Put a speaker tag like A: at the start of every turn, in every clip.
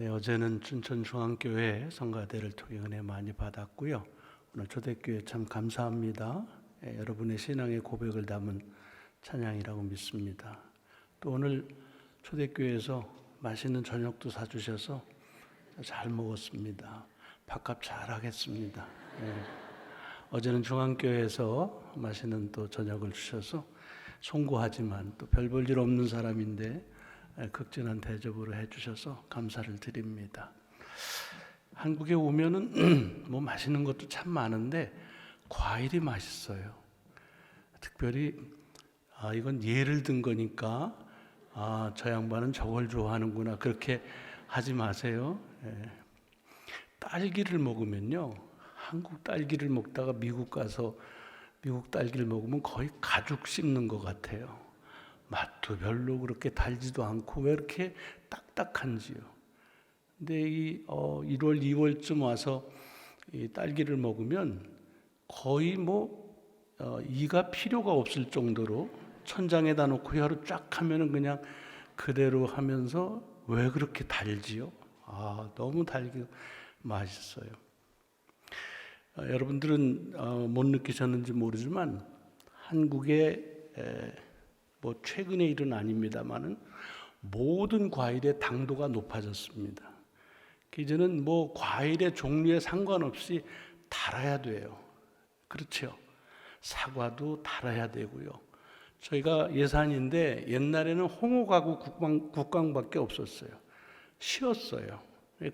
A: 네, 어제는 춘천중앙교회 성가대를 통해 은혜 많이 받았고요. 오늘 초대교회 참 감사합니다. 여러분의 신앙의 고백을 담은 찬양이라고 믿습니다. 또 오늘 초대교회에서 맛있는 저녁도 사주셔서 잘 먹었습니다. 밥값 잘 하겠습니다. 어제는 중앙교회에서 맛있는 또 저녁을 주셔서 송구하지만 또 별 볼 일 없는 사람인데 극진한 대접으로 해주셔서 감사를 드립니다. 한국에 오면은 뭐 맛있는 것도 참 많은데 과일이 맛있어요. 특별히 이건 예를 든 거니까 저 양반은 저걸 좋아하는구나 그렇게 하지 마세요. 딸기를 먹으면요, 한국 딸기를 먹다가 미국 가서 미국 딸기를 먹으면 거의 가죽 씹는 것 같아요. 맛도 별로 그렇게 달지도 않고 왜 이렇게 딱딱한지요. 근데 이 1월, 2월쯤 와서 이 딸기를 먹으면 거의 이가 필요가 없을 정도로 천장에다 놓고 혀로 쫙 하면은 그냥 그대로 하면서 왜 그렇게 달지요? 너무 달기 맛있어요. 여러분들은 못 느끼셨는지 모르지만 한국의 최근의 일은 아닙니다만은 모든 과일의 당도가 높아졌습니다. 이제는 과일의 종류에 상관없이 달아야 돼요. 그렇죠? 사과도 달아야 되고요. 저희가 예산인데 옛날에는 홍어가구 국광밖에 없었어요. 쉬었어요.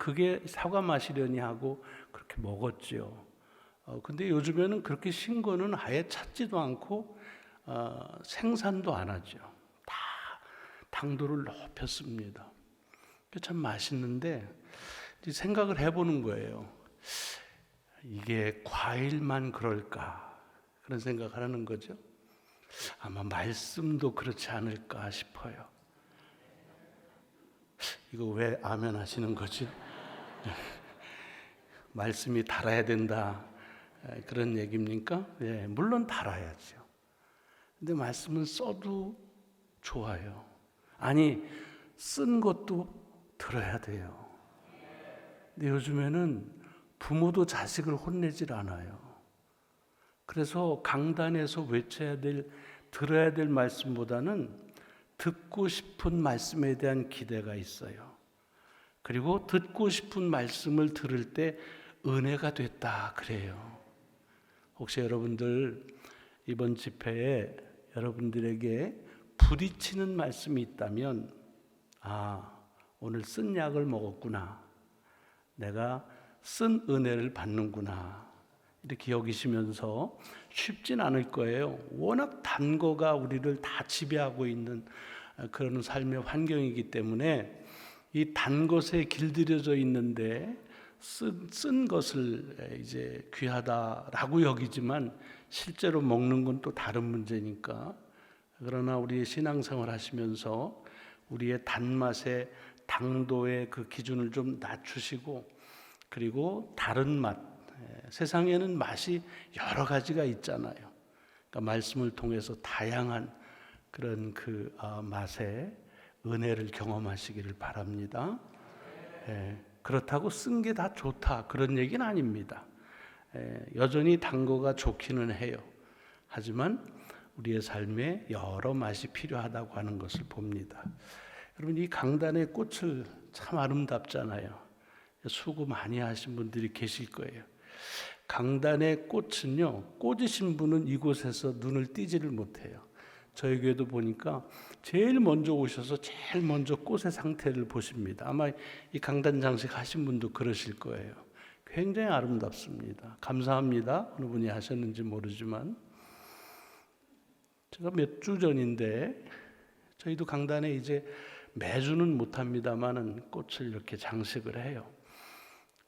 A: 그게 사과 맛이려니 하고 그렇게 먹었지요. 근데 요즘에는 그렇게 신 거는 아예 찾지도 않고 생산도 안 하죠. 다 당도를 높였습니다. 참 맛있는데 생각을 해보는 거예요. 이게 과일만 그럴까? 그런 생각을 하는 거죠. 아마 말씀도 그렇지 않을까 싶어요. 이거 왜 아멘 하시는 거지? 말씀이 달아야 된다, 그런 얘기입니까? 네, 물론 달아야죠. 근데 말씀은 써도 좋아요. 아니, 쓴 것도 들어야 돼요. 근데 요즘에는 부모도 자식을 혼내질 않아요. 그래서 강단에서 들어야 될 말씀보다는 듣고 싶은 말씀에 대한 기대가 있어요. 그리고 듣고 싶은 말씀을 들을 때 은혜가 됐다 그래요. 혹시 여러분들 이번 집회에 여러분들에게 부딪히는 말씀이 있다면 오늘 쓴 약을 먹었구나, 내가 쓴 은혜를 받는구나, 이렇게 여기시면서 쉽진 않을 거예요. 워낙 단 거가 우리를 다 지배하고 있는 그런 삶의 환경이기 때문에 이 단 것에 길들여져 있는데 쓴 것을 이제 귀하다라고 여기지만 실제로 먹는 건 또 다른 문제니까. 그러나 우리의 신앙생활 하시면서 우리의 단맛의 당도의 그 기준을 좀 낮추시고, 그리고 다른 맛, 세상에는 맛이 여러 가지가 있잖아요. 그러니까 말씀을 통해서 다양한 그런 그 맛의 은혜를 경험하시기를 바랍니다. 그렇다고 쓴 게 다 좋다 그런 얘기는 아닙니다. 여전히 단 거가 좋기는 해요. 하지만 우리의 삶에 여러 맛이 필요하다고 하는 것을 봅니다. 여러분, 이 강단의 꽃을 참 아름답잖아요. 수고 많이 하신 분들이 계실 거예요. 강단의 꽃은요, 꽂으신 분은 이곳에서 눈을 띄지를 못해요. 저희 교회도 보니까 제일 먼저 오셔서 제일 먼저 꽃의 상태를 보십니다. 아마 이 강단 장식 하신 분도 그러실 거예요. 굉장히 아름답습니다. 감사합니다. 어느 분이 하셨는지 모르지만 제가 몇 주 전인데, 저희도 강단에 이제 매주는 못합니다만은 꽃을 이렇게 장식을 해요.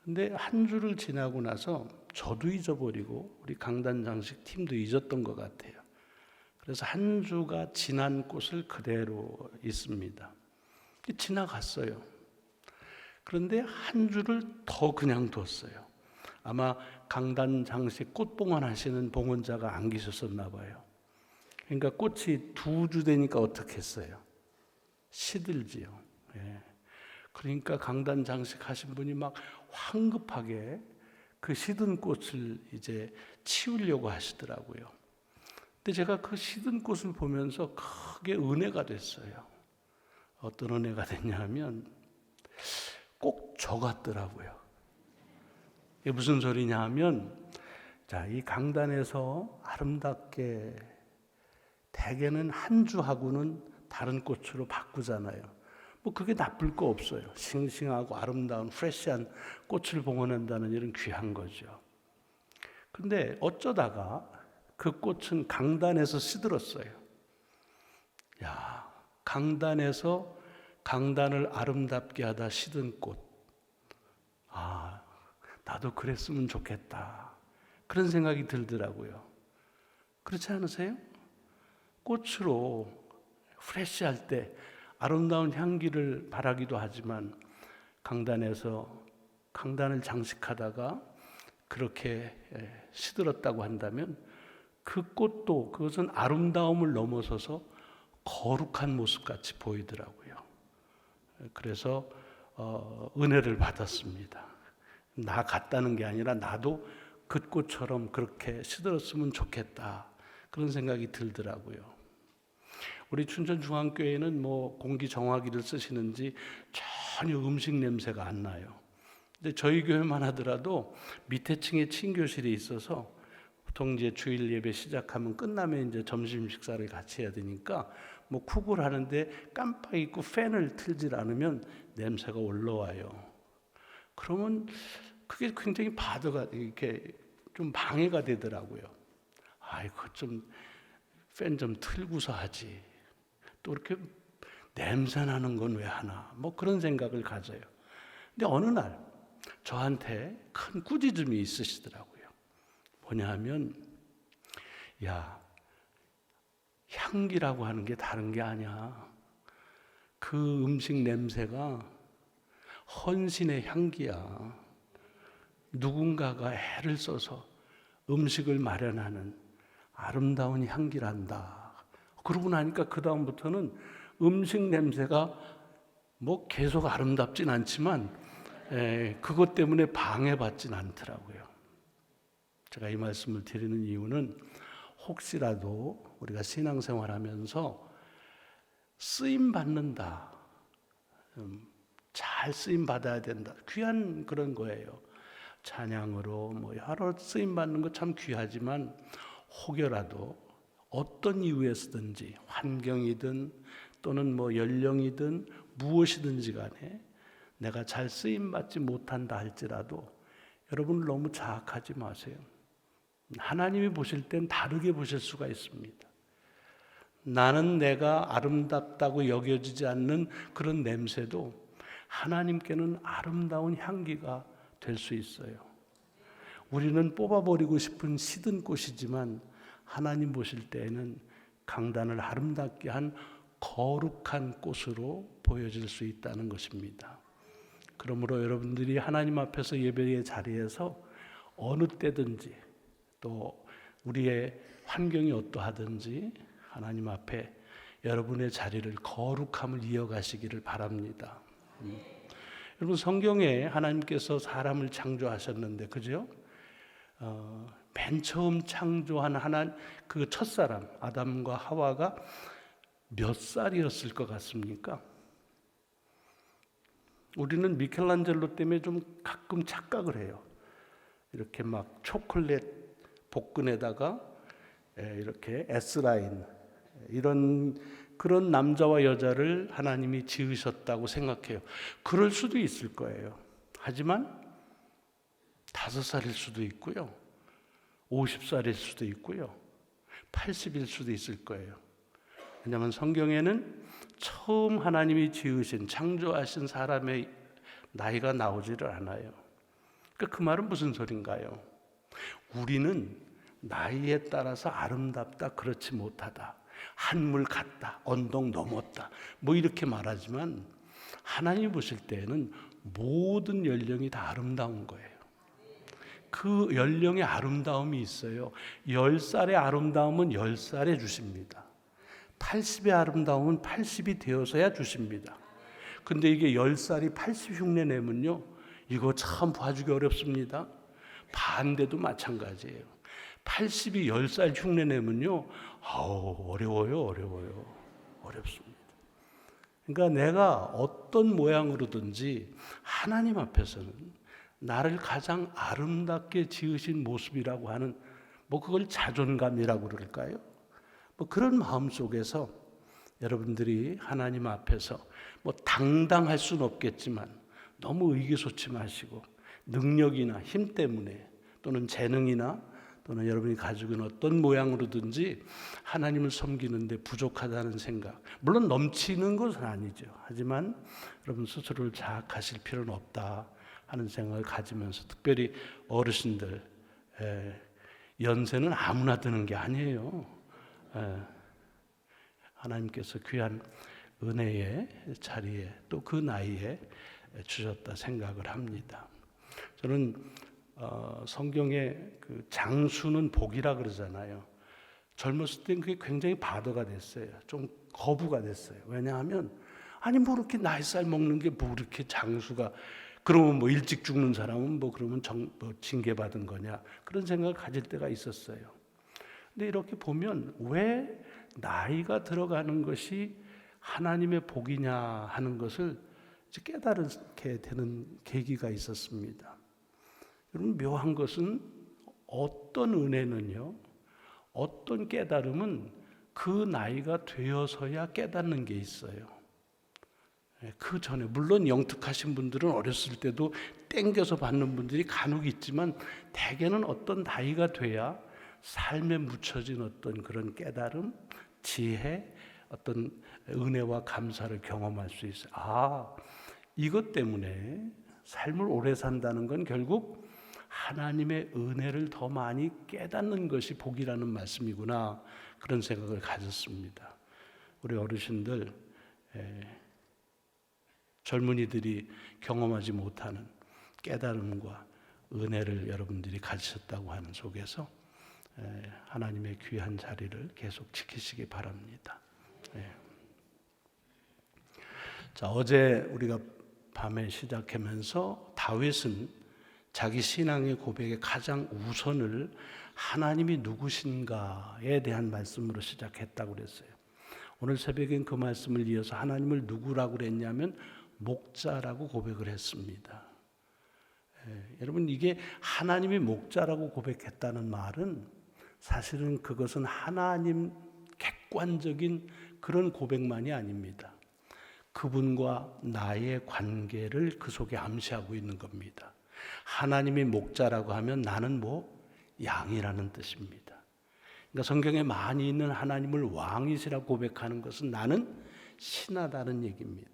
A: 근데 한 주를 지나고 나서 저도 잊어버리고 우리 강단 장식 팀도 잊었던 것 같아요. 그래서 한 주가 지난 꽃을 그대로 있습니다. 지나갔어요. 그런데 한 주를 더 그냥 뒀어요. 아마 강단 장식 꽃봉헌 하시는 봉헌자가 안 계셨었나 봐요. 그러니까 꽃이 2주 되니까 어떻게 했어요? 시들지요. 그러니까 강단 장식하신 분이 막 황급하게 그 시든 꽃을 이제 치우려고 하시더라고요. 근데 제가 그 시든 꽃을 보면서 크게 은혜가 됐어요. 어떤 은혜가 됐냐면 꼭 저 같더라고요. 이게 무슨 소리냐 하면, 자, 이 강단에서 아름답게 대개는 한 주하고는 다른 꽃으로 바꾸잖아요. 뭐 그게 나쁠 거 없어요. 싱싱하고 아름다운 프레시한 꽃을 봉헌한다는 일은 귀한 거죠. 근데 어쩌다가 그 꽃은 강단에서 시들었어요. 야, 강단에서 강단을 아름답게 하다 시든 꽃. 아, 나도 그랬으면 좋겠다. 그런 생각이 들더라고요. 그렇지 않으세요? 꽃으로 프레시할 때 아름다운 향기를 바라기도 하지만 강단에서 강단을 장식하다가 그렇게 시들었다고 한다면 그 꽃도 그것은 아름다움을 넘어서서 거룩한 모습같이 보이더라고요. 그래서 은혜를 받았습니다. 나 같다는 게 아니라 나도 그 꽃처럼 그렇게 시들었으면 좋겠다. 그런 생각이 들더라고요. 우리 춘천중앙교회는 뭐 공기정화기를 쓰시는지 전혀 음식 냄새가 안 나요. 근데 저희 교회만 하더라도 밑에 층에 친교실이 있어서 보통 이제 주일 예배 시작하면 끝나면 이제 점심 식사를 같이 해야 되니까 뭐 쿡을 하는데 깜빡 잊고 팬을 틀질 않으면 냄새가 올라와요. 그러면 그게 굉장히 바드가 이렇게 좀 방해가 되더라고요. 아이고 좀 팬 좀 틀고서 하지. 또 이렇게 냄새 나는 건 왜 하나? 뭐 그런 생각을 가져요. 근데 어느 날 저한테 큰 꾸짖음이 있으시더라고요. 뭐냐 하면, 야, 향기라고 하는 게 다른 게 아니야. 그 음식 냄새가 헌신의 향기야. 누군가가 애를 써서 음식을 마련하는 아름다운 향기란다. 그러고 나니까 그 다음부터는 음식 냄새가 뭐 계속 아름답진 않지만 그것 때문에 방해받진 않더라고요. 제가 이 말씀을 드리는 이유는 혹시라도 우리가 신앙생활하면서 쓰임 받는다, 잘 쓰임 받아야 된다, 귀한 그런 거예요. 찬양으로 뭐 여러 쓰임 받는 거 참 귀하지만 혹여라도 어떤 이유에서든지 환경이든 또는 뭐 연령이든 무엇이든지 간에 내가 잘 쓰임 받지 못한다 할지라도 여러분 너무 자학하지 마세요. 하나님이 보실 땐 다르게 보실 수가 있습니다. 나는 내가 아름답다고 여겨지지 않는 그런 냄새도 하나님께는 아름다운 향기가 될 수 있어요. 우리는 뽑아버리고 싶은 시든 꽃이지만 하나님 보실 때에는 강단을 아름답게 한 거룩한 꽃으로 보여질 수 있다는 것입니다. 그러므로 여러분들이 하나님 앞에서 예배의 자리에서 어느 때든지 또 우리의 환경이 어떠하든지 하나님 앞에 여러분의 자리를 거룩함을 이어가시기를 바랍니다. 여러분 성경에 하나님께서 사람을 창조하셨는데 그죠? 맨 처음 창조한 그 첫사람 아담과 하와가 몇 살이었을 것 같습니까? 우리는 미켈란젤로 때문에 좀 가끔 착각을 해요. 이렇게 막 초콜릿 복근에다가 이렇게 S라인 이런 그런 남자와 여자를 하나님이 지으셨다고 생각해요. 그럴 수도 있을 거예요. 하지만 5살일 수도 있고요. 50살일 수도 있고요. 80일 수도 있을 거예요. 왜냐하면 성경에는 처음 하나님이 지으신 창조하신 사람의 나이가 나오지를 않아요. 그러니까 그 말은 무슨 소린가요? 우리는 나이에 따라서 아름답다, 그렇지 못하다, 한물 갔다, 언덕 넘었다 뭐 이렇게 말하지만 하나님이 보실 때에는 모든 연령이 다 아름다운 거예요. 그 연령의 아름다움이 있어요. 10살의 아름다움은 10살에 주십니다. 80의 아름다움은 80이 되어서야 주십니다. 근데 이게 10살이 80 흉내 내면요, 이거 참 봐주기 어렵습니다. 반대도 마찬가지예요. 80이 10살 흉내 내면요, 어려워요. 어렵습니다. 그러니까 내가 어떤 모양으로든지 하나님 앞에서는 나를 가장 아름답게 지으신 모습이라고 하는, 그걸 자존감이라고 그럴까요? 그런 마음 속에서 여러분들이 하나님 앞에서 당당할 수는 없겠지만 너무 의기소침하시고 능력이나 힘 때문에 또는 재능이나 또는 여러분이 가지고 있는 어떤 모양으로든지 하나님을 섬기는데 부족하다는 생각, 물론 넘치는 것은 아니죠. 하지만 여러분 스스로를 자학하실 필요는 없다 하는 생각을 가지면서, 특별히 어르신들, 연세는 아무나 드는 게 아니에요. 하나님께서 귀한 은혜의 자리에 또 그 나이에 주셨다 생각을 합니다. 저는 성경에 그 장수는 복이라 그러잖아요. 젊었을 땐 그게 굉장히 바더가 됐어요. 좀 거부가 됐어요. 왜냐하면 뭐 이렇게 나이살 먹는 게 뭐 이렇게 장수가, 그러면 일찍 죽는 사람은 그러면 징계받은 거냐, 그런 생각을 가질 때가 있었어요. 근데 이렇게 보면 왜 나이가 들어가는 것이 하나님의 복이냐 하는 것을 깨달게 되는 계기가 있었습니다. 여러분, 묘한 것은 어떤 은혜는요, 어떤 깨달음은 그 나이가 되어서야 깨닫는 게 있어요. 그 전에 물론 영특하신 분들은 어렸을 때도 땡겨서 받는 분들이 간혹 있지만, 대개는 어떤 나이가 돼야 삶에 묻혀진 어떤 그런 깨달음, 지혜, 어떤 은혜와 감사를 경험할 수 있어요. 이것 때문에 삶을 오래 산다는 건 결국 하나님의 은혜를 더 많이 깨닫는 것이 복이라는 말씀이구나, 그런 생각을 가졌습니다. 우리 어르신들, 젊은이들이 경험하지 못하는 깨달음과 은혜를 여러분들이 가지셨다고 하는 속에서 하나님의 귀한 자리를 계속 지키시기 바랍니다. 자, 어제 우리가 밤에 시작하면서 다윗은 자기 신앙의 고백의 가장 우선을 하나님이 누구신가에 대한 말씀으로 시작했다고 그랬어요. 오늘 새벽엔 그 말씀을 이어서 하나님을 누구라고 그랬냐면 목자라고 고백을 했습니다. 여러분, 이게 하나님이 목자라고 고백했다는 말은 사실은 그것은 하나님 객관적인 그런 고백만이 아닙니다. 그분과 나의 관계를 그 속에 암시하고 있는 겁니다. 하나님이 목자라고 하면 나는 양이라는 뜻입니다. 그러니까 성경에 많이 있는 하나님을 왕이시라고 고백하는 것은 나는 신하다는 얘기입니다.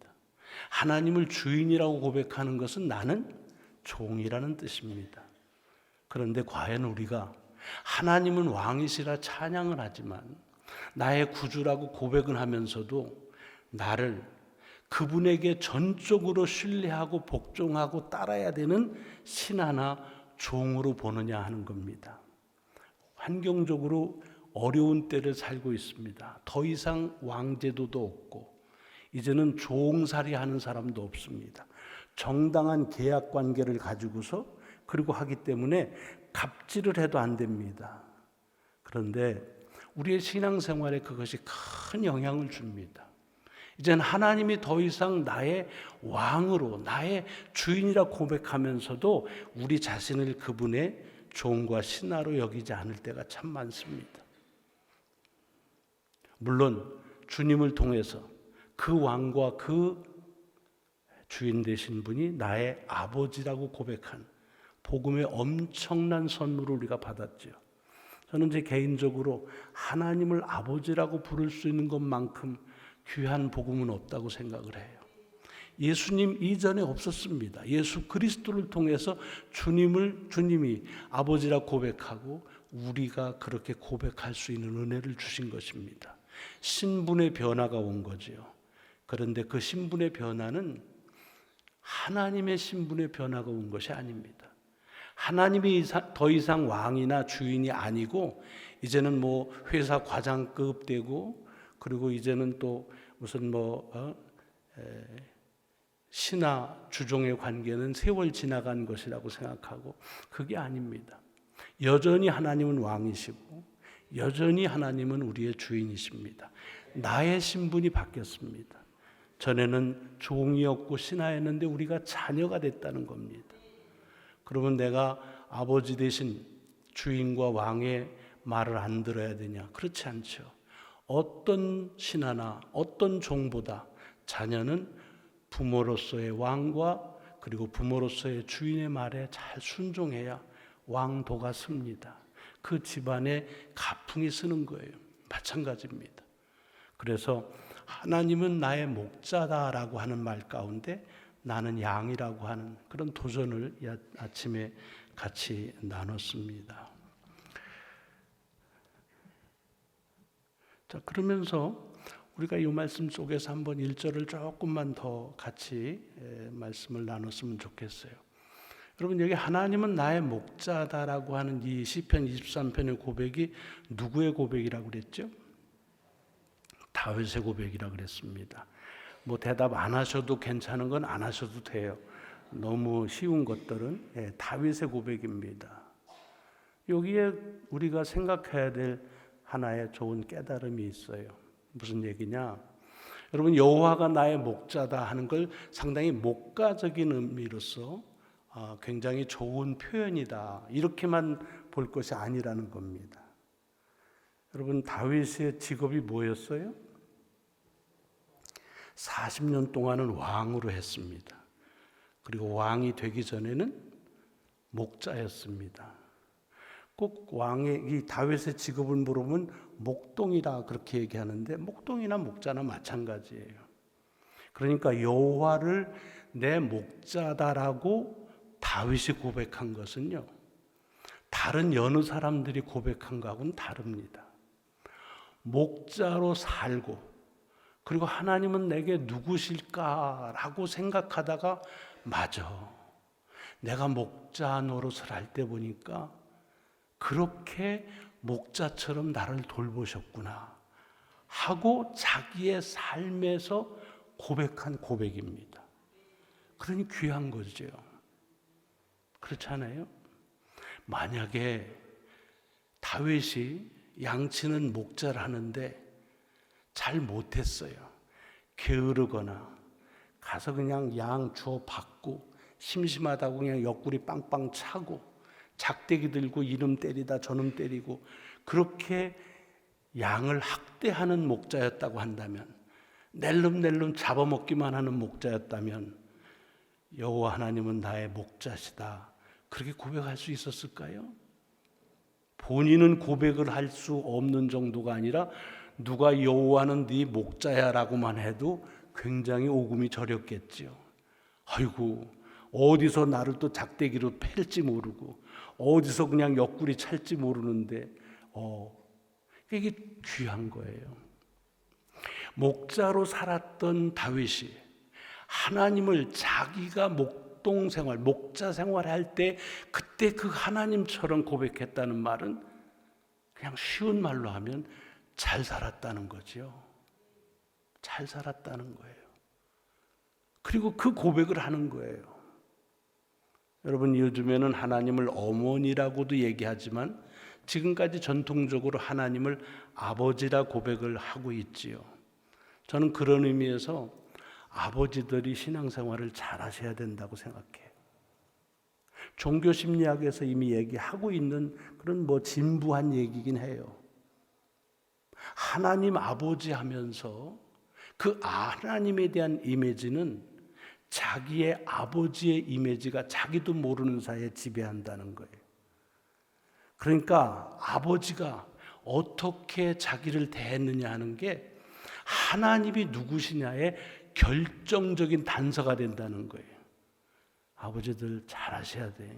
A: 하나님을 주인이라고 고백하는 것은 나는 종이라는 뜻입니다. 그런데 과연 우리가 하나님은 왕이시라 찬양을 하지만 나의 구주라고 고백은 하면서도 나를 그분에게 전적으로 신뢰하고 복종하고 따라야 되는 신하나 종으로 보느냐 하는 겁니다. 환경적으로 어려운 때를 살고 있습니다. 더 이상 왕제도도 없고 이제는 종살이 하는 사람도 없습니다. 정당한 계약 관계를 가지고서 그리고 하기 때문에 갑질을 해도 안 됩니다. 그런데 우리의 신앙생활에 그것이 큰 영향을 줍니다. 이제는 하나님이 더 이상 나의 왕으로 나의 주인이라 고백하면서도 우리 자신을 그분의 종과 신하로 여기지 않을 때가 참 많습니다. 물론 주님을 통해서 그 왕과 그 주인 되신 분이 나의 아버지라고 고백한 복음의 엄청난 선물을 우리가 받았죠. 저는 제 개인적으로 하나님을 아버지라고 부를 수 있는 것만큼 귀한 복음은 없다고 생각을 해요. 예수님 이전에 없었습니다. 예수 그리스도를 통해서 주님이 아버지라 고백하고 우리가 그렇게 고백할 수 있는 은혜를 주신 것입니다. 신분의 변화가 온 거죠. 그런데 그 신분의 변화는 하나님의 신분의 변화가 온 것이 아닙니다. 하나님이 더 이상 왕이나 주인이 아니고 이제는 회사 과장급 되고 그리고 이제는 또 무슨 신하 주종의 관계는 세월 지나간 것이라고 생각하고 그게 아닙니다. 여전히 하나님은 왕이시고 여전히 하나님은 우리의 주인이십니다. 나의 신분이 바뀌었습니다. 전에는 종이었고 신하였는데 우리가 자녀가 됐다는 겁니다. 그러면 내가 아버지 대신 주인과 왕의 말을 안 들어야 되냐? 그렇지 않죠. 어떤 신하나 어떤 종보다 자녀는 부모로서의 왕과 그리고 부모로서의 주인의 말에 잘 순종해야 왕도가 섭니다. 그 집안에 가풍이 서는 거예요. 마찬가지입니다. 그래서 하나님은 나의 목자다라고 하는 말 가운데 나는 양이라고 하는 그런 도전을 아침에 같이 나눴습니다. 자, 그러면서 우리가 이 말씀 속에서 한번 1절을 조금만 더 같이 말씀을 나눴으면 좋겠어요. 여러분, 여기 하나님은 나의 목자다라고 하는 이 시편 23편의 고백이 누구의 고백이라고 그랬죠? 다윗의 고백이라고 그랬습니다. 뭐 대답 안 하셔도 괜찮은 건 안 하셔도 돼요. 너무 쉬운 것들은 다윗의 고백입니다. 여기에 우리가 생각해야 될 하나의 좋은 깨달음이 있어요. 무슨 얘기냐? 여러분, 여호와가 나의 목자다 하는 걸 상당히 목가적인 의미로서 굉장히 좋은 표현이다, 이렇게만 볼 것이 아니라는 겁니다. 여러분, 다윗의 직업이 뭐였어요? 40년 동안은 왕으로 했습니다. 그리고 왕이 되기 전에는 목자였습니다. 꼭 왕의 이 다윗의 직업을 물으면 목동이라 그렇게 얘기하는데 목동이나 목자나 마찬가지예요. 그러니까 여호와를 내 목자다라고 다윗이 고백한 것은요, 다른 여느 사람들이 고백한 것하고는 다릅니다. 목자로 살고 그리고 하나님은 내게 누구실까라고 생각하다가 맞아, 내가 목자 노릇을 할 때 보니까 그렇게 목자처럼 나를 돌보셨구나 하고 자기의 삶에서 고백한 고백입니다. 그러니 귀한 거죠. 그렇지 않아요? 만약에 다윗이 양치는 목자를 하는데 잘 못했어요. 게으르거나 가서 그냥 양 주워 받고 심심하다고 그냥 옆구리 빵빵 차고 작대기 들고 이놈 때리다 저놈 때리고 그렇게 양을 학대하는 목자였다고 한다면, 낼름낼름 잡아먹기만 하는 목자였다면 여호와 하나님은 나의 목자시다, 그렇게 고백할 수 있었을까요? 본인은 고백을 할 수 없는 정도가 아니라 누가 여호와는 네 목자야라고만 해도 굉장히 오금이 저렸겠죠. 아이고, 어디서 나를 또 작대기로 팰지 모르고 어디서 그냥 옆구리 찰지 모르는데 이게 귀한 거예요. 목자로 살았던 다윗이 하나님을 자기가 목동 생활, 목자 생활할 때 그때 그 하나님처럼 고백했다는 말은 그냥 쉬운 말로 하면 잘 살았다는 거죠. 잘 살았다는 거예요. 그리고 그 고백을 하는 거예요. 여러분, 요즘에는 하나님을 어머니라고도 얘기하지만 지금까지 전통적으로 하나님을 아버지라 고백을 하고 있지요. 저는 그런 의미에서 아버지들이 신앙생활을 잘 하셔야 된다고 생각해요. 종교 심리학에서 이미 얘기하고 있는 그런 진부한 얘기긴 해요. 하나님 아버지 하면서 그 하나님에 대한 이미지는 자기의 아버지의 이미지가 자기도 모르는 사이에 지배한다는 거예요. 그러니까 아버지가 어떻게 자기를 대했느냐 하는 게 하나님이 누구시냐의 결정적인 단서가 된다는 거예요. 아버지들 잘하셔야 돼.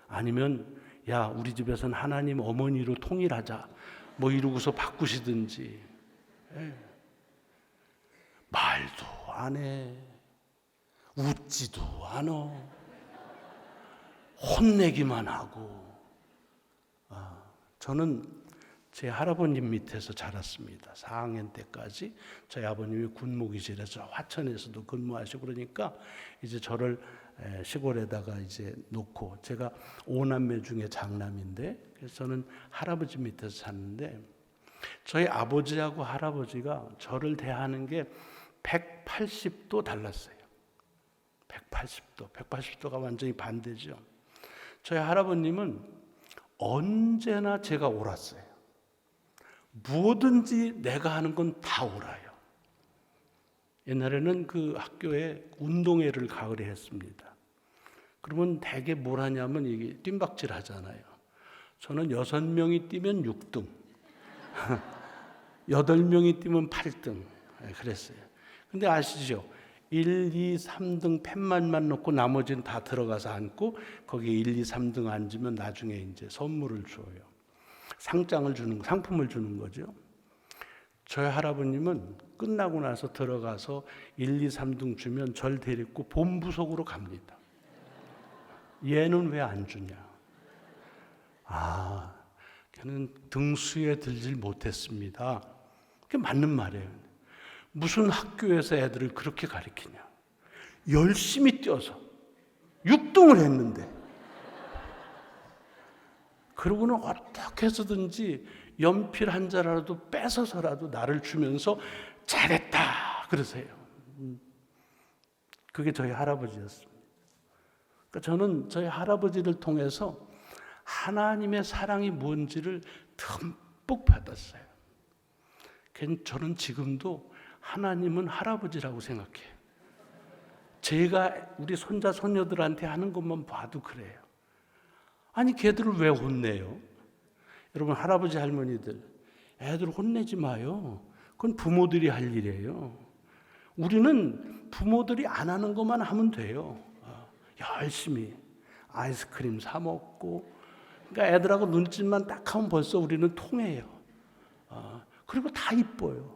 A: 아니면 야, 우리 집에서는 하나님 어머니로 통일하자 이러고서 바꾸시든지. 말도 안 해, 웃지도 않아, 혼내기만 하고. 저는 제 할아버님 밑에서 자랐습니다. 4학년 때까지 저희 아버님이 군무기실에서 화천에서도 근무하시고 그러니까 이제 저를 시골에다가 이제 놓고, 제가 5남매 중에 장남인데, 그래서 저는 할아버지 밑에서 잤는데 저희 아버지하고 할아버지가 저를 대하는 게 180도 달랐어요. 180도. 180도가 완전히 반대죠. 저희 할아버님은 언제나 제가 옳았어요. 뭐든지 내가 하는 건 다 옳아요. 옛날에는 그 학교에 운동회를 가을에 했습니다. 그러면 대개 뭘 하냐면 이게 뜀박질 하잖아요. 저는 6명이 뛰면 6등, 8명이 뛰면 8등 그랬어요. 근데 아시죠? 1, 2, 3등 팻말만 놓고 나머지는 다 들어가서 앉고 거기에 1, 2, 3등 앉으면 나중에 이제 선물을 줘요. 상품을 주는 거죠. 저희 할아버님은 끝나고 나서 들어가서 1, 2, 3등 주면 절 데리고 본부속으로 갑니다. 얘는 왜 안 주냐? 걔는 등수에 들질 못했습니다. 그게 맞는 말이에요. 무슨 학교에서 애들을 그렇게 가르치냐? 열심히 뛰어서 6등을 했는데, 그러고는 어떻게 해서든지 연필 한 자라도 뺏어서라도 나를 주면서 잘했다 그러세요. 그게 저희 할아버지였습니다. 그러니까 저는 저희 할아버지를 통해서 하나님의 사랑이 뭔지를 듬뿍 받았어요. 저는 지금도 하나님은 할아버지라고 생각해요. 제가 우리 손자 손녀들한테 하는 것만 봐도 그래요. 아니 걔들을 왜 혼내요? 여러분, 할아버지 할머니들, 애들 혼내지 마요. 그건 부모들이 할 일이에요. 우리는 부모들이 안 하는 것만 하면 돼요. 열심히 아이스크림 사 먹고, 그러니까 애들하고 눈짓만 딱 하면 벌써 우리는 통해요. 그리고 다 이뻐요.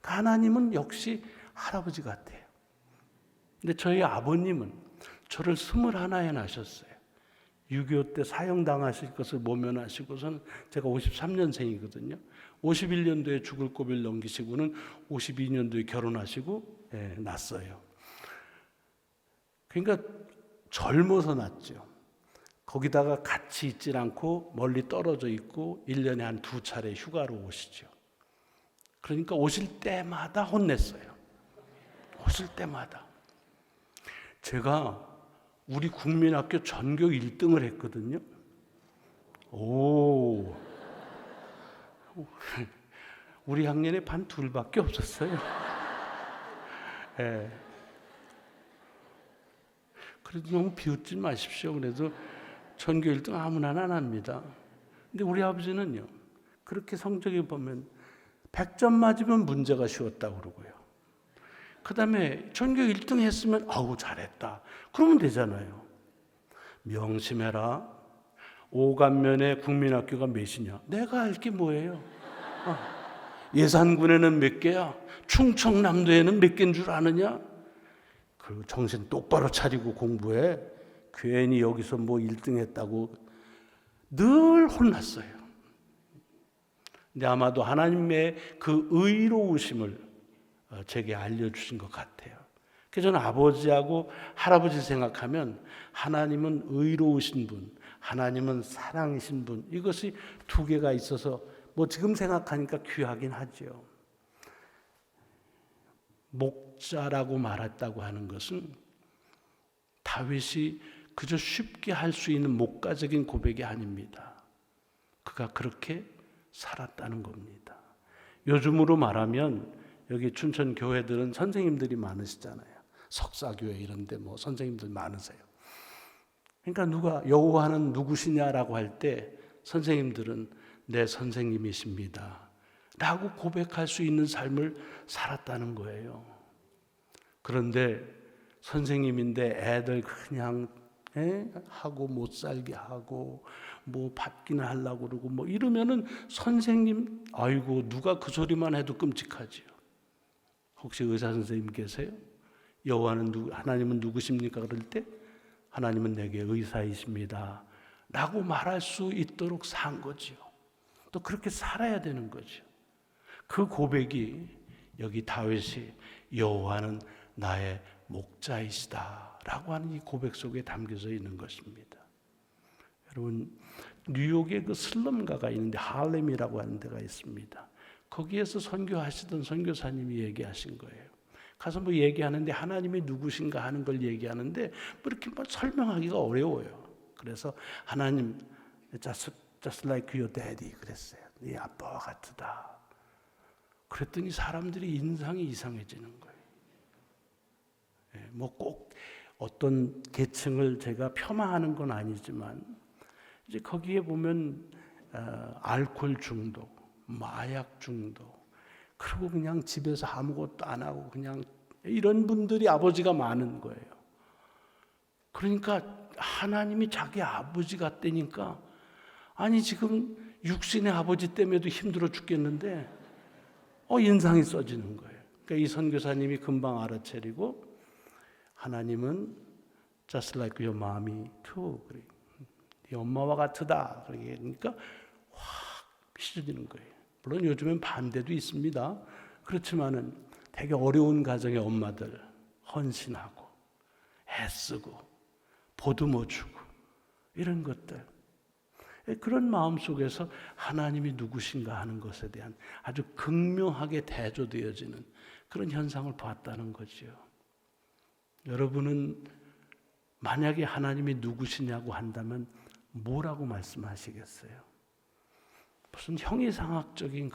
A: 하나님은 역시 할아버지 같아요. 근데 저희 아버님은 저를 21에 낳으셨어요. 6.25 때 사형당하실 것을 모면하시고서는, 제가 53년생이거든요. 51년도에 죽을 고비를 넘기시고는 52년도에 결혼하시고 낳았어요. 그러니까 젊어서 낳았죠. 거기다가 같이 있질 않고 멀리 떨어져 있고 1년에 한 2차례 휴가로 오시죠. 그러니까 오실 때마다 혼냈어요. 오실 때마다. 제가 우리 국민학교 전교 1등을 했거든요. 우리 학년에 반 둘밖에 없었어요. 그래도 너무 비웃지 마십시오. 그래도 전교 1등 아무나 안 합니다. 근데 우리 아버지는요, 그렇게 성적이 보면 100점 맞으면 문제가 쉬웠다고 그러고요. 그 다음에 전교 1등 했으면 잘했다 그러면 되잖아요. 명심해라. 오감면에 국민학교가 몇이냐? 내가 알 게 뭐예요? 예산군에는 몇 개야? 충청남도에는 몇 개인 줄 아느냐? 그리고 정신 똑바로 차리고 공부해. 괜히 여기서 뭐 1등 했다고 늘 혼났어요. 근데 아마도 하나님의 그 의로우심을 제게 알려주신 것 같아요. 그래서 저는 아버지하고 할아버지 생각하면 하나님은 의로우신 분, 하나님은 사랑이신 분, 이것이 두 개가 있어서 뭐 지금 생각하니까 귀하긴 하죠. 목자라고 말했다고 하는 것은 다윗이 그저 쉽게 할 수 있는 목가적인 고백이 아닙니다. 그가 그렇게 살았다는 겁니다. 요즘으로 말하면 여기 춘천 교회들은 선생님들이 많으시잖아요. 석사교회 이런 데 뭐 선생님들 많으세요. 그러니까 누가 여호와는 누구시냐라고 할 때 선생님들은 내 선생님이십니다 라고 고백할 수 있는 삶을 살았다는 거예요. 그런데 선생님인데 애들 그냥 하고 못 살게 하고 뭐 받기는 하려고 그러고 뭐 이러면은 선생님, 아이고 누가 그 소리만 해도 끔찍하지요. 혹시 의사 선생님 계세요? 여호와는 하나님은 누구십니까? 그럴 때 하나님은 내게 의사이십니다 라고 말할 수 있도록 산 거지요. 또 또 그렇게 살아야 되는 거죠. 그 고백이 여기 다윗이 여호와는 나의 목자이시다 라고 하는 이 고백 속에 담겨져 있는 것입니다. 여러분, 뉴욕에 그 슬럼가가 있는데 하렘이라고 하는 데가 있습니다. 거기에서 선교하시던 선교사님이 얘기하신 거예요. 가서 뭐 얘기하는데 하나님이 누구신가 하는 걸 얘기하는데 뭐 이렇게 뭐 설명하기가 어려워요. 그래서 하나님 just like your daddy 그랬어요. 네 아빠와 같다. 그랬더니 사람들이 인상이 이상해지는 거예요. 뭐 꼭 어떤 계층을 제가 폄하하는 건 아니지만 이제 거기에 보면 알코올 중독, 마약 중독, 그리고 그냥 집에서 아무것도 안 하고 그냥 이런 분들이 아버지가 많은 거예요. 그러니까 하나님이 자기 아버지 같다니까 아니 지금 육신의 아버지 때문에도 힘들어 죽겠는데 인상이 써지는 거예요. 그러니까 이 선교사님이 금방 알아차리고 하나님은 just like your mommy too. 네 엄마와 같으다. 그러니까 확 휘저지는 거예요. 물론 요즘엔 반대도 있습니다. 그렇지만은 되게 어려운 가정의 엄마들 헌신하고 애쓰고 보듬어 주고 이런 것들, 그런 마음 속에서 하나님이 누구신가 하는 것에 대한 아주 극명하게 대조되어지는 그런 현상을 봤다는 거죠. 여러분은 만약에 하나님이 누구시냐고 한다면 뭐라고 말씀하시겠어요? 무슨 형이상학적인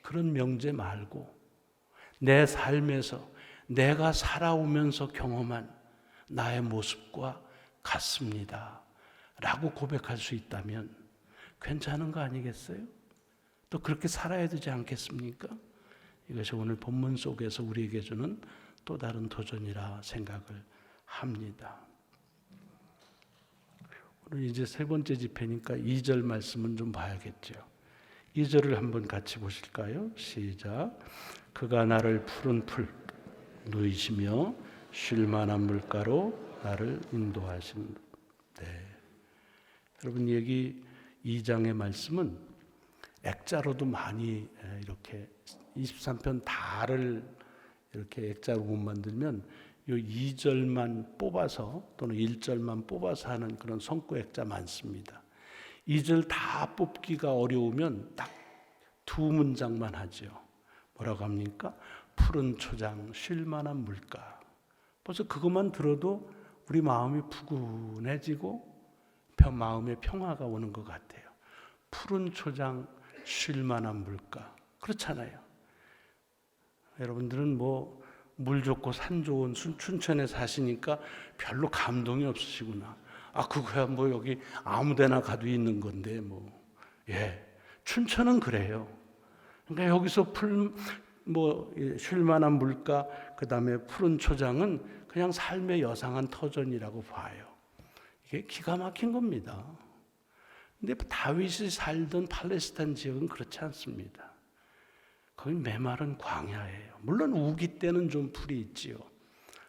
A: 그런 명제 말고 내 삶에서 내가 살아오면서 경험한 나의 모습과 같습니다 라고 고백할 수 있다면 괜찮은 거 아니겠어요? 또 그렇게 살아야 되지 않겠습니까? 이것이 오늘 본문 속에서 우리에게 주는 또 다른 도전이라 생각을 합니다. 오늘 이제 세 번째 집회니까 2절 말씀은 좀 봐야겠죠. 2절을 한번 같이 보실까요? 시작. 그가 나를 푸른 풀 누이시며 쉴 만한 물가로 나를 인도하신. 네. 여러분 여기 2장의 말씀은 액자로도 많이 이렇게 23편 다를 이렇게 액자로 못 만들면 요 2절만 뽑아서 또는 1절만 뽑아서 하는 그런 성구 액자 많습니다. 2절 다 뽑기가 어려우면 딱 두 문장만 하죠. 뭐라고 합니까? 푸른 초장, 쉴 만한 물가. 벌써 그것만 들어도 우리 마음이 푸근해지고 마음의 평화가 오는 것 같아요. 푸른 초장, 쉴 만한 물가. 그렇잖아요. 여러분들은 뭐 물 좋고 산 좋은 춘천에 사시니까 별로 감동이 없으시구나. 그거야 뭐 여기 아무데나 가도 있는 건데 뭐. 춘천은 그래요. 그러니까 여기서 쉴 만한 물가, 그 다음에 푸른 초장은 그냥 삶의 여상한 터전이라고 봐요. 이게 기가 막힌 겁니다. 근데 다윗이 살던 팔레스타인 지역은 그렇지 않습니다. 거기 메마른 광야예요. 물론 우기 때는 좀 풀이 있지요.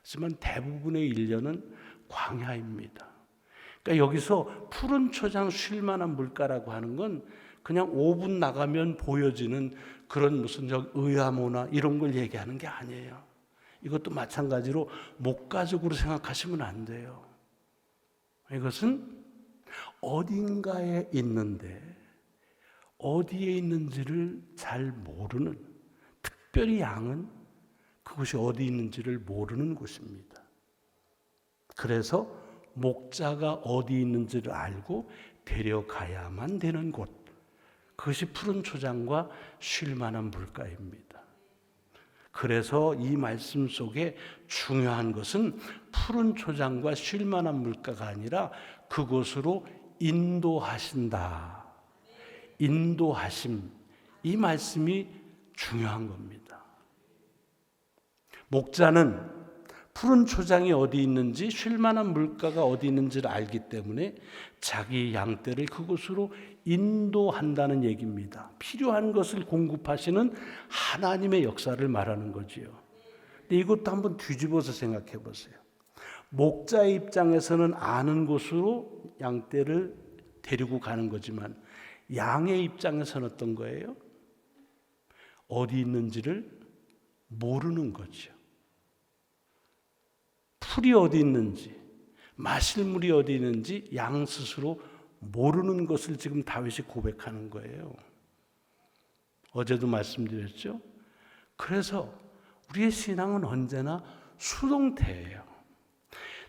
A: 하지만 대부분의 1년은 광야입니다. 그러니까 여기서 푸른 초장 쉴 만한 물가라고 하는 건 그냥 5분 나가면 보여지는 그런 무슨 의아모나 이런 걸 얘기하는 게 아니에요. 이것도 마찬가지로 목가적으로 생각하시면 안 돼요. 이것은 어딘가에 있는데 어디에 있는지를 잘 모르는, 특별히 양은 그것이 어디 있는지를 모르는 곳입니다. 그래서 목자가 어디 있는지를 알고 데려가야만 되는 곳, 그것이 푸른 초장과 쉴 만한 물가입니다. 그래서 이 말씀 속에 중요한 것은 푸른 초장과 쉴 만한 물가가 아니라 그곳으로 인도하신다. 인도하심, 이 말씀이 중요한 겁니다. 목자는 푸른 초장이 어디 있는지, 쉴 만한 물가가 어디 있는지를 알기 때문에 자기 양떼를 그곳으로 인도한다는 얘기입니다. 필요한 것을 공급하시는 하나님의 역사를 말하는 거지요. 근데 이것도 한번 뒤집어서 생각해 보세요. 목자의 입장에서는 아는 곳으로 양떼를 데리고 가는 거지만 양의 입장에서는 어떤 거예요? 어디 있는지를 모르는 거죠. 풀이 어디 있는지, 마실 물이 어디 있는지 양 스스로 모르는 것을 지금 다윗이 고백하는 거예요. 어제도 말씀드렸죠. 그래서 우리의 신앙은 언제나 수동태예요.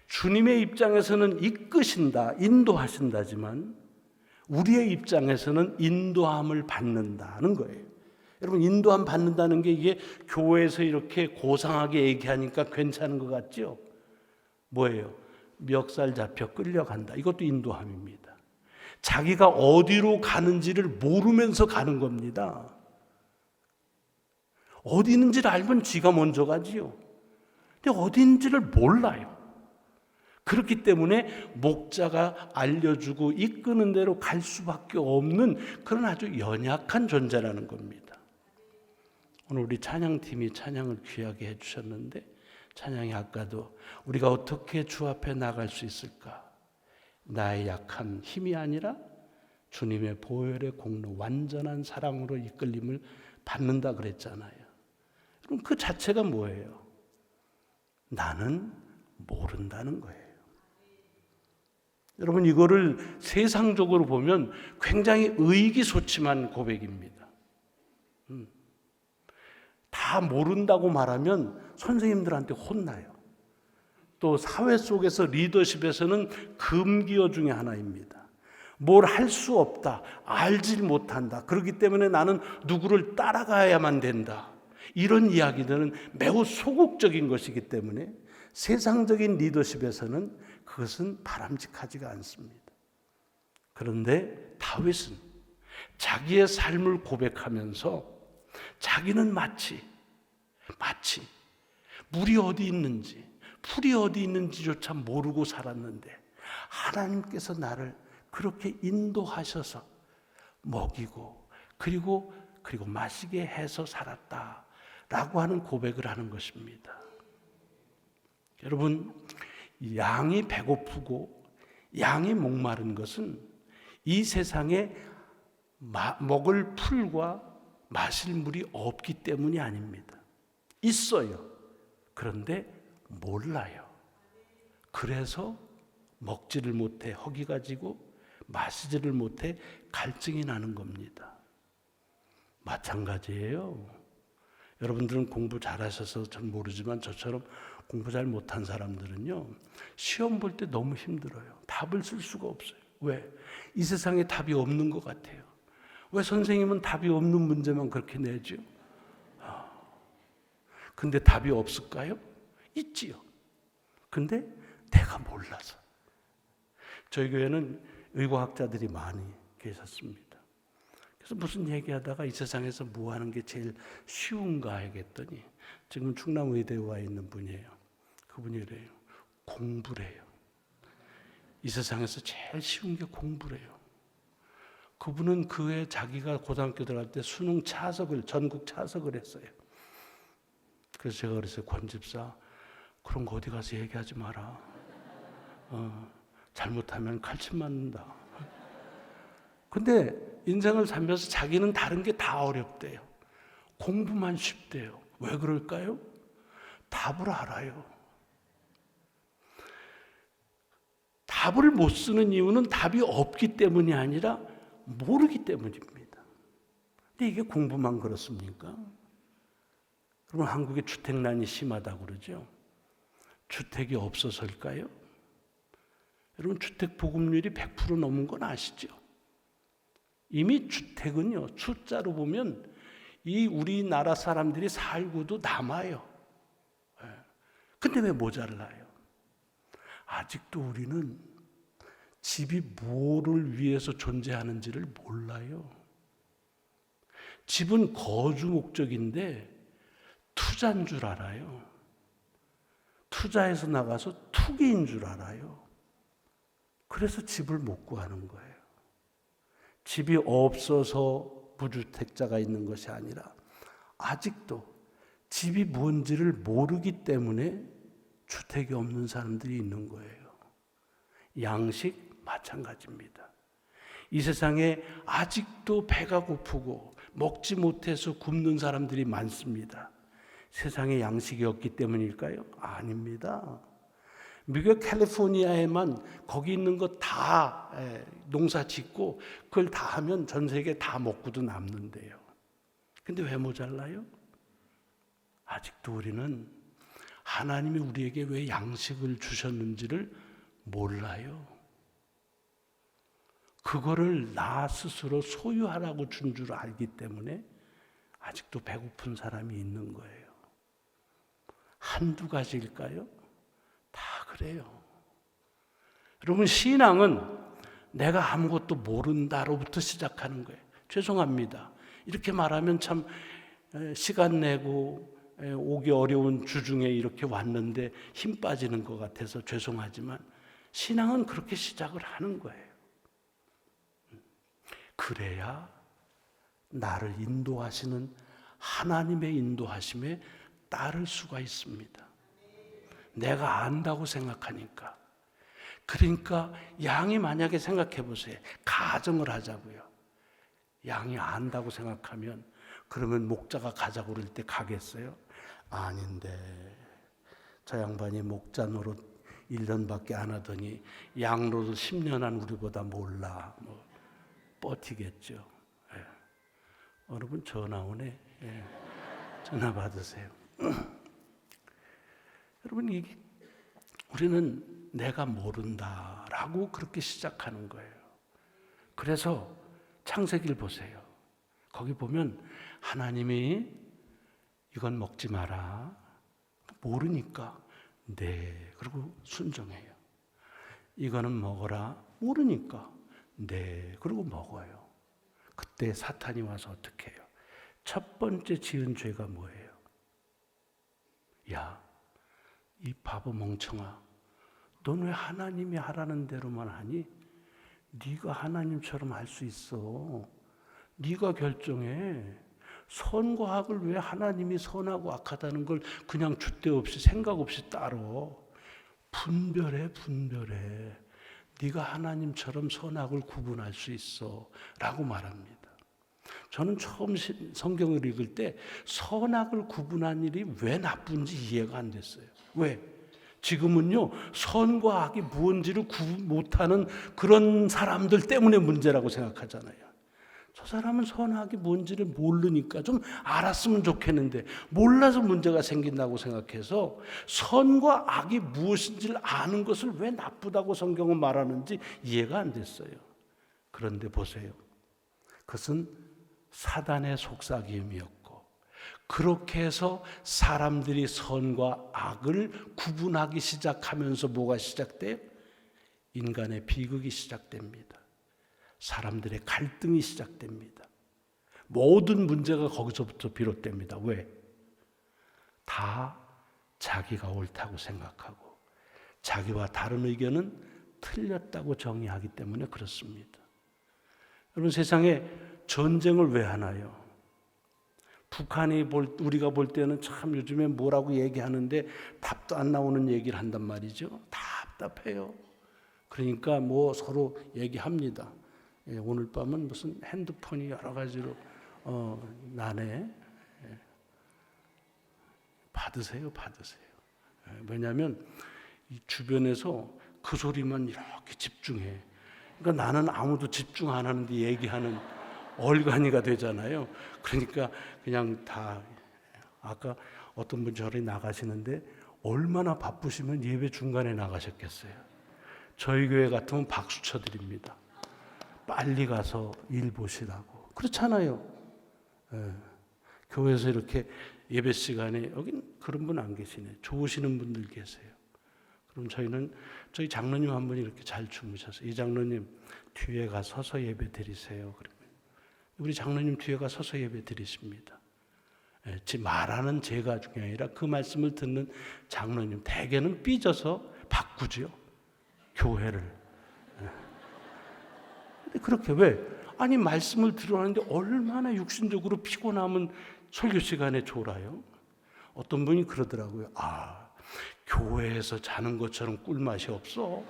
A: 주님의 입장에서는 이끄신다, 인도하신다지만 우리의 입장에서는 인도함을 받는다는 거예요. 여러분, 인도함 받는다는 게 이게 교회에서 이렇게 고상하게 얘기하니까 괜찮은 것 같죠? 뭐예요? 멱살 잡혀 끌려간다. 이것도 인도함입니다. 자기가 어디로 가는지를 모르면서 가는 겁니다. 어디 있는지를 알면 지가 먼저 가지요. 근데 어디 있는지를 몰라요. 그렇기 때문에 목자가 알려주고 이끄는 대로 갈 수밖에 없는 그런 아주 연약한 존재라는 겁니다. 오늘 우리 찬양팀이 찬양을 귀하게 해주셨는데, 찬양이 아까도 우리가 어떻게 주 앞에 나갈 수 있을까? 나의 약한 힘이 아니라 주님의 보혈의 공로, 완전한 사랑으로 이끌림을 받는다 그랬잖아요. 그럼 그 자체가 뭐예요? 나는 모른다는 거예요. 여러분, 이거를 세상적으로 보면 굉장히 의기소침한 고백입니다. 다 모른다고 말하면 선생님들한테 혼나요. 또 사회 속에서 리더십에서는 금기어 중에 하나입니다. 뭘 할 수 없다, 알질 못한다, 그렇기 때문에 나는 누구를 따라가야만 된다, 이런 이야기들은 매우 소극적인 것이기 때문에 세상적인 리더십에서는 그것은 바람직하지가 않습니다. 그런데 다윗은 자기의 삶을 고백하면서 자기는 마치 물이 어디 있는지, 풀이 어디 있는지조차 모르고 살았는데 하나님께서 나를 그렇게 인도하셔서 먹이고 그리고 마시게 해서 살았다라고 하는 고백을 하는 것입니다. 여러분, 양이 배고프고 양이 목마른 것은 이 세상에 먹을 풀과 마실 물이 없기 때문이 아닙니다. 있어요. 그런데 몰라요. 그래서 먹지를 못해 허기가 지고 마시지를 못해 갈증이 나는 겁니다. 마찬가지예요. 여러분들은 공부 잘하셔서 전 모르지만 저처럼 공부 잘 못한 사람들은요, 시험 볼 때 너무 힘들어요. 답을 쓸 수가 없어요. 왜? 이 세상에 답이 없는 것 같아요. 왜 선생님은 답이 없는 문제만 그렇게 내죠? 근데 답이 없을까요? 있지요. 근데 내가 몰라서. 저희 교회는 의과학자들이 많이 계셨습니다. 그래서 무슨 얘기하다가 이 세상에서 뭐 하는 게 제일 쉬운가 하겠더니 지금 충남의대에 와 있는 분이에요. 그분이 이래요. 공부래요. 이 세상에서 제일 쉬운 게 공부래요. 그분은 그 해 자기가 고등학교 들어갈 때 수능 전국 차석을 했어요. 그래서 제가 그랬어요. 권 집사, 그런 거 어디 가서 얘기하지 마라. 잘못하면 칼침 맞는다. 근데 인생을 살면서 자기는 다른 게 다 어렵대요. 공부만 쉽대요. 왜 그럴까요? 답을 알아요. 답을 못 쓰는 이유는 답이 없기 때문이 아니라 모르기 때문입니다. 근데 이게 공부만 그렇습니까? 그러면 한국에 주택난이 심하다고 그러죠. 주택이 없어서일까요? 여러분, 주택 보급률이 100% 넘은 건 아시죠? 이미 주택은요, 숫자로 보면 이 우리나라 사람들이 살고도 남아요. 근데 왜 모자라요? 아직도 우리는 집이 뭐를 위해서 존재하는지를 몰라요. 집은 거주 목적인데 투자인 줄 알아요. 투자해서 나가서 투기인 줄 알아요. 그래서 집을 못 구하는 거예요. 집이 없어서 무주택자가 있는 것이 아니라 아직도 집이 뭔지를 모르기 때문에 주택이 없는 사람들이 있는 거예요. 양식 마찬가지입니다. 이 세상에 아직도 배가 고프고 먹지 못해서 굶는 사람들이 많습니다. 세상에 양식이 없기 때문일까요? 아닙니다. 미국 캘리포니아에만 거기 있는 거 다 농사 짓고 그걸 다 하면 전 세계 다 먹고도 남는데요. 근데 왜 모자라요? 아직도 우리는 하나님이 우리에게 왜 양식을 주셨는지를 몰라요. 그거를 나 스스로 소유하라고 준 줄 알기 때문에 아직도 배고픈 사람이 있는 거예요. 한두 가지일까요? 다 그래요. 여러분, 신앙은 내가 아무것도 모른다로부터 시작하는 거예요. 죄송합니다. 이렇게 말하면 참 시간 내고 오기 어려운 주중에 이렇게 왔는데 힘 빠지는 것 같아서 죄송하지만 신앙은 그렇게 시작을 하는 거예요. 그래야 나를 인도하시는 하나님의 인도하심에 따를 수가 있습니다. 내가 안다고 생각하니까. 그러니까 양이 만약에 생각해 보세요. 가정을 하자고요. 양이 안다고 생각하면 그러면 목자가 가자고 그럴 때 가겠어요? 아닌데 저 양반이 목자 노릇 1년밖에 안 하더니 양 노릇 10년 한 우리보다 몰라. 버티겠죠. 예. 여러분 전화 오네. 예. 전화 받으세요. 여러분, 이게 우리는 내가 모른다라고 그렇게 시작하는 거예요. 그래서 창세기를 보세요. 거기 보면 하나님이 이건 먹지 마라. 모르니까 네. 그리고 순종해요. 이거는 먹어라. 모르니까 네. 그리고 먹어요. 그때 사탄이 와서 어떻게 해요? 첫 번째 지은 죄가 뭐예요? 야, 이 바보 멍청아, 넌 왜 하나님이 하라는 대로만 하니? 네가 하나님처럼 할 수 있어. 네가 결정해. 선과 악을 왜 하나님이 선하고 악하다는 걸 그냥 줏대 없이 생각 없이 따로 분별해. 네가 하나님처럼 선악을 구분할 수 있어 라고 말합니다. 저는 처음 성경을 읽을 때 선악을 구분한 일이 왜 나쁜지 이해가 안 됐어요. 왜? 지금은요, 선과 악이 무언지를 구분 못하는 그런 사람들 때문에 문제라고 생각하잖아요. 저 사람은 선악이 뭔지를 모르니까 좀 알았으면 좋겠는데 몰라서 문제가 생긴다고 생각해서 선과 악이 무엇인지를 아는 것을 왜 나쁘다고 성경은 말하는지 이해가 안 됐어요. 그런데 보세요. 그것은 사단의 속삭임이었고 그렇게 해서 사람들이 선과 악을 구분하기 시작하면서 뭐가 시작돼요? 인간의 비극이 시작됩니다. 사람들의 갈등이 시작됩니다. 모든 문제가 거기서부터 비롯됩니다. 왜? 다 자기가 옳다고 생각하고 자기와 다른 의견은 틀렸다고 정의하기 때문에 그렇습니다. 여러분, 세상에 전쟁을 왜 하나요? 북한이 우리가 볼 때는 참 요즘에 뭐라고 얘기하는데 답도 안 나오는 얘기를 한단 말이죠. 답답해요. 그러니까 뭐 서로 얘기합니다. 예, 오늘 밤은 무슨 핸드폰이 여러 가지로 나네. 예. 받으세요. 예, 왜냐하면 이 주변에서 그 소리만 이렇게 집중해. 그러니까 나는 아무도 집중 안 하는데 얘기하는 얼간이가 되잖아요. 그러니까 그냥 다. 아까 어떤 분 저리 나가시는데 얼마나 바쁘시면 예배 중간에 나가셨겠어요. 저희 교회 같으면 박수 쳐드립니다. 빨리 가서 일 보시라고. 그렇잖아요. 예. 교회에서 이렇게 예배 시간에 여긴 그런 분 안 계시네. 좋으시는 분들 계세요. 그럼 저희 장로님 한 분이 이렇게 잘 주무셔서 이 장로님 뒤에 가 서서 예배 드리세요. 그러면 우리 장로님 뒤에 가 서서 예배 드리십니다. 예, 말하는 제가 중요한 아니라 그 말씀을 듣는 장로님 대개는 삐져서 바꾸죠. 교회를. 근데 그렇게 왜? 아니 말씀을 들어하는데 얼마나 육신적으로 피곤하면 설교 시간에 졸아요. 어떤 분이 그러더라고요. 교회에서 자는 것처럼 꿀맛이 없어.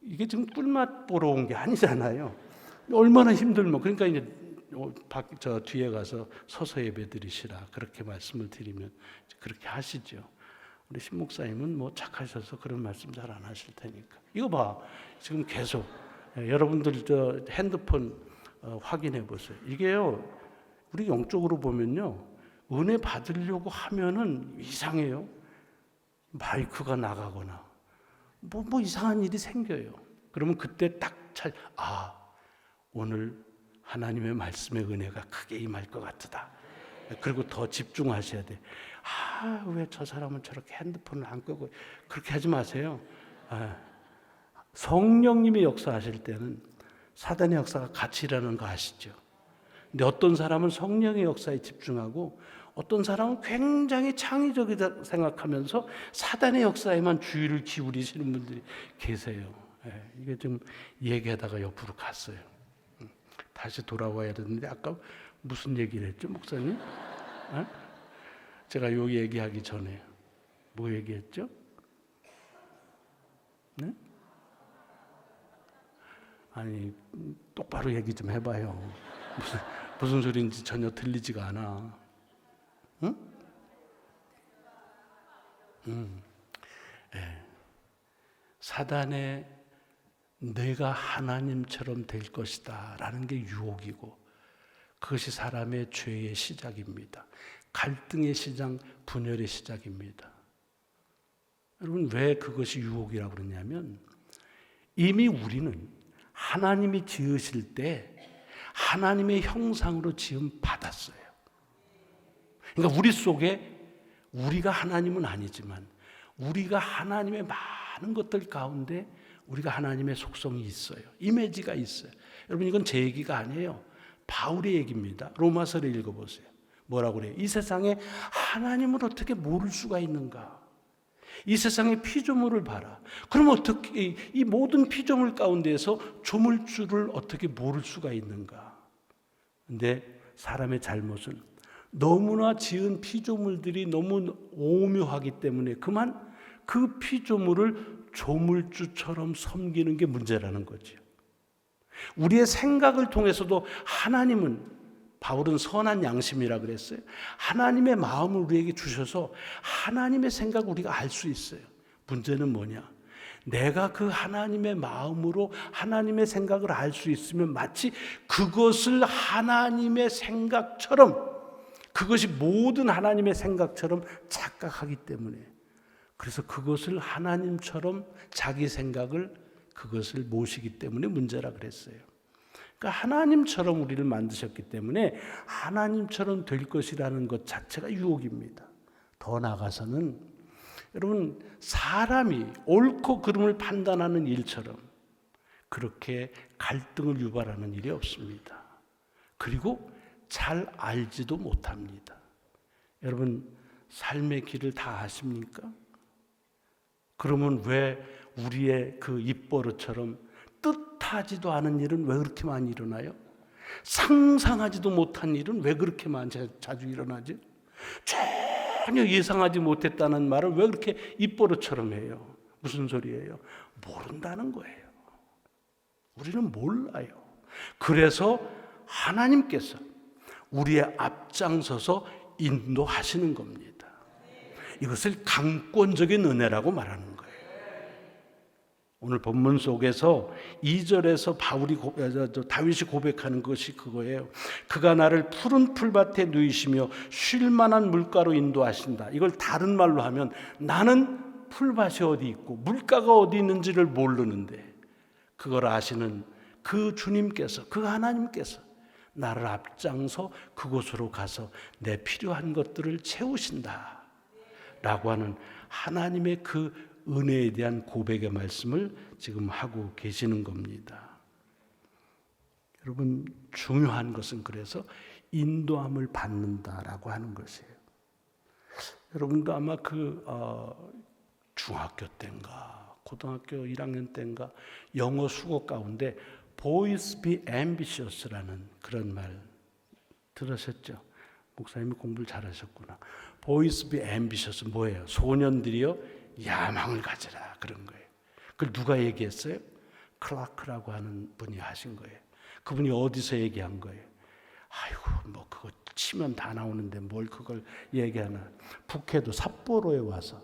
A: 이게 지금 꿀맛 보러 온 게 아니잖아요. 얼마나 힘들면. 그러니까 이제 저 뒤에 가서 서서 예배 드리시라 그렇게 말씀을 드리면 그렇게 하시죠. 우리 신 목사님은 뭐 착하셔서 그런 말씀 잘 안 하실 테니까. 이거 봐, 지금 계속 여러분들 저 핸드폰 확인해 보세요. 이게요, 우리 영적으로 보면요, 은혜 받으려고 하면은 이상해요. 마이크가 나가거나 뭐 이상한 일이 생겨요. 그러면 그때 딱 오늘 하나님의 말씀의 은혜가 크게 임할 것 같다. 그리고 더 집중하셔야 돼. 왜 저 사람은 저렇게 핸드폰을 안 끄고. 그렇게 하지 마세요. 성령님이 역사하실 때는 사단의 역사가 같이 일하는 거 아시죠? 근데 어떤 사람은 성령의 역사에 집중하고 어떤 사람은 굉장히 창의적이다 생각하면서 사단의 역사에만 주의를 기울이시는 분들이 계세요. 이게 좀 얘기하다가 옆으로 갔어요. 다시 돌아와야 되는데 아까 무슨 얘기를 했죠, 목사님? 제가 요 얘기하기 전에 뭐 얘기했죠? 네? 아니, 똑바로 얘기 좀 해봐요. 무슨 소리인지 전혀 들리지가 않아. 응? 사단의 내가 하나님처럼 될 것이다 라는 게 유혹이고, 그것이 사람의 죄의 시작입니다. 갈등의 시작, 분열의 시작입니다. 여러분, 왜 그것이 유혹이라고 그러냐면 이미 우리는 하나님이 지으실 때 하나님의 형상으로 지음 받았어요. 그러니까 우리 속에 우리가 하나님은 아니지만 우리가 하나님의 많은 것들 가운데 우리가 하나님의 속성이 있어요. 이미지가 있어요. 여러분, 이건 제 얘기가 아니에요. 바울의 얘기입니다. 로마서를 읽어보세요. 뭐라고 그래요? 이 세상에 하나님을 어떻게 모를 수가 있는가? 이 세상의 피조물을 봐라. 그럼 어떻게 이 모든 피조물 가운데에서 조물주를 어떻게 모를 수가 있는가? 근데 사람의 잘못은 너무나 지은 피조물들이 너무 오묘하기 때문에 그만 그 피조물을 조물주처럼 섬기는 게 문제라는 거죠. 우리의 생각을 통해서도 하나님은, 바울은 선한 양심이라 그랬어요. 하나님의 마음을 우리에게 주셔서 하나님의 생각을 우리가 알 수 있어요. 문제는 뭐냐? 내가 그 하나님의 마음으로 하나님의 생각을 알 수 있으면 마치 그것을 하나님의 생각처럼, 그것이 모든 하나님의 생각처럼 착각하기 때문에, 그래서 그것을 하나님처럼 자기 생각을 그것을 모시기 때문에 문제라 그랬어요. 그러니까 하나님처럼 우리를 만드셨기 때문에 하나님처럼 될 것이라는 것 자체가 유혹입니다. 더 나아가서는 여러분, 사람이 옳고 그름을 판단하는 일처럼 그렇게 갈등을 유발하는 일이 없습니다. 그리고 잘 알지도 못합니다. 여러분, 삶의 길을 다 아십니까? 그러면 왜 우리의 그 입버릇처럼 뜻하지도 않은 일은 왜 그렇게 많이 일어나요? 상상하지도 못한 일은 왜 그렇게 많이 자주 일어나지? 전혀 예상하지 못했다는 말을 왜 그렇게 입버릇처럼 해요? 무슨 소리예요? 모른다는 거예요. 우리는 몰라요. 그래서 하나님께서 우리의 앞장서서 인도하시는 겁니다. 이것을 강권적인 은혜라고 말하는 거예요. 오늘 본문 속에서 2절에서 다윗이 고백하는 것이 그거예요. 그가 나를 푸른 풀밭에 누이시며 쉴 만한 물가로 인도하신다. 이걸 다른 말로 하면 나는 풀밭이 어디 있고 물가가 어디 있는지를 모르는데 그걸 아시는 그 주님께서, 그 하나님께서 나를 앞장서 그곳으로 가서 내 필요한 것들을 채우신다 라고 하는 하나님의 그 은혜에 대한 고백의 말씀을 지금 하고 계시는 겁니다. 여러분, 중요한 것은 그래서 인도함을 받는다라고 하는 것이에요. 여러분도 아마 중학교 때인가 고등학교 1학년 때인가 영어 수업 가운데 Boys be ambitious라는 그런 말 들으셨죠? 목사님이 공부를 잘하셨구나. Boys be ambitious 뭐예요? 소년들이요 야망을 가져라 그런 거예요. 그걸 누가 얘기했어요? 클라크라고 하는 분이 하신 거예요. 그분이 어디서 얘기한 거예요? 아이고 뭐 그거 치면 다 나오는데 뭘 그걸 얘기하나. 북해도 삿포로에 와서,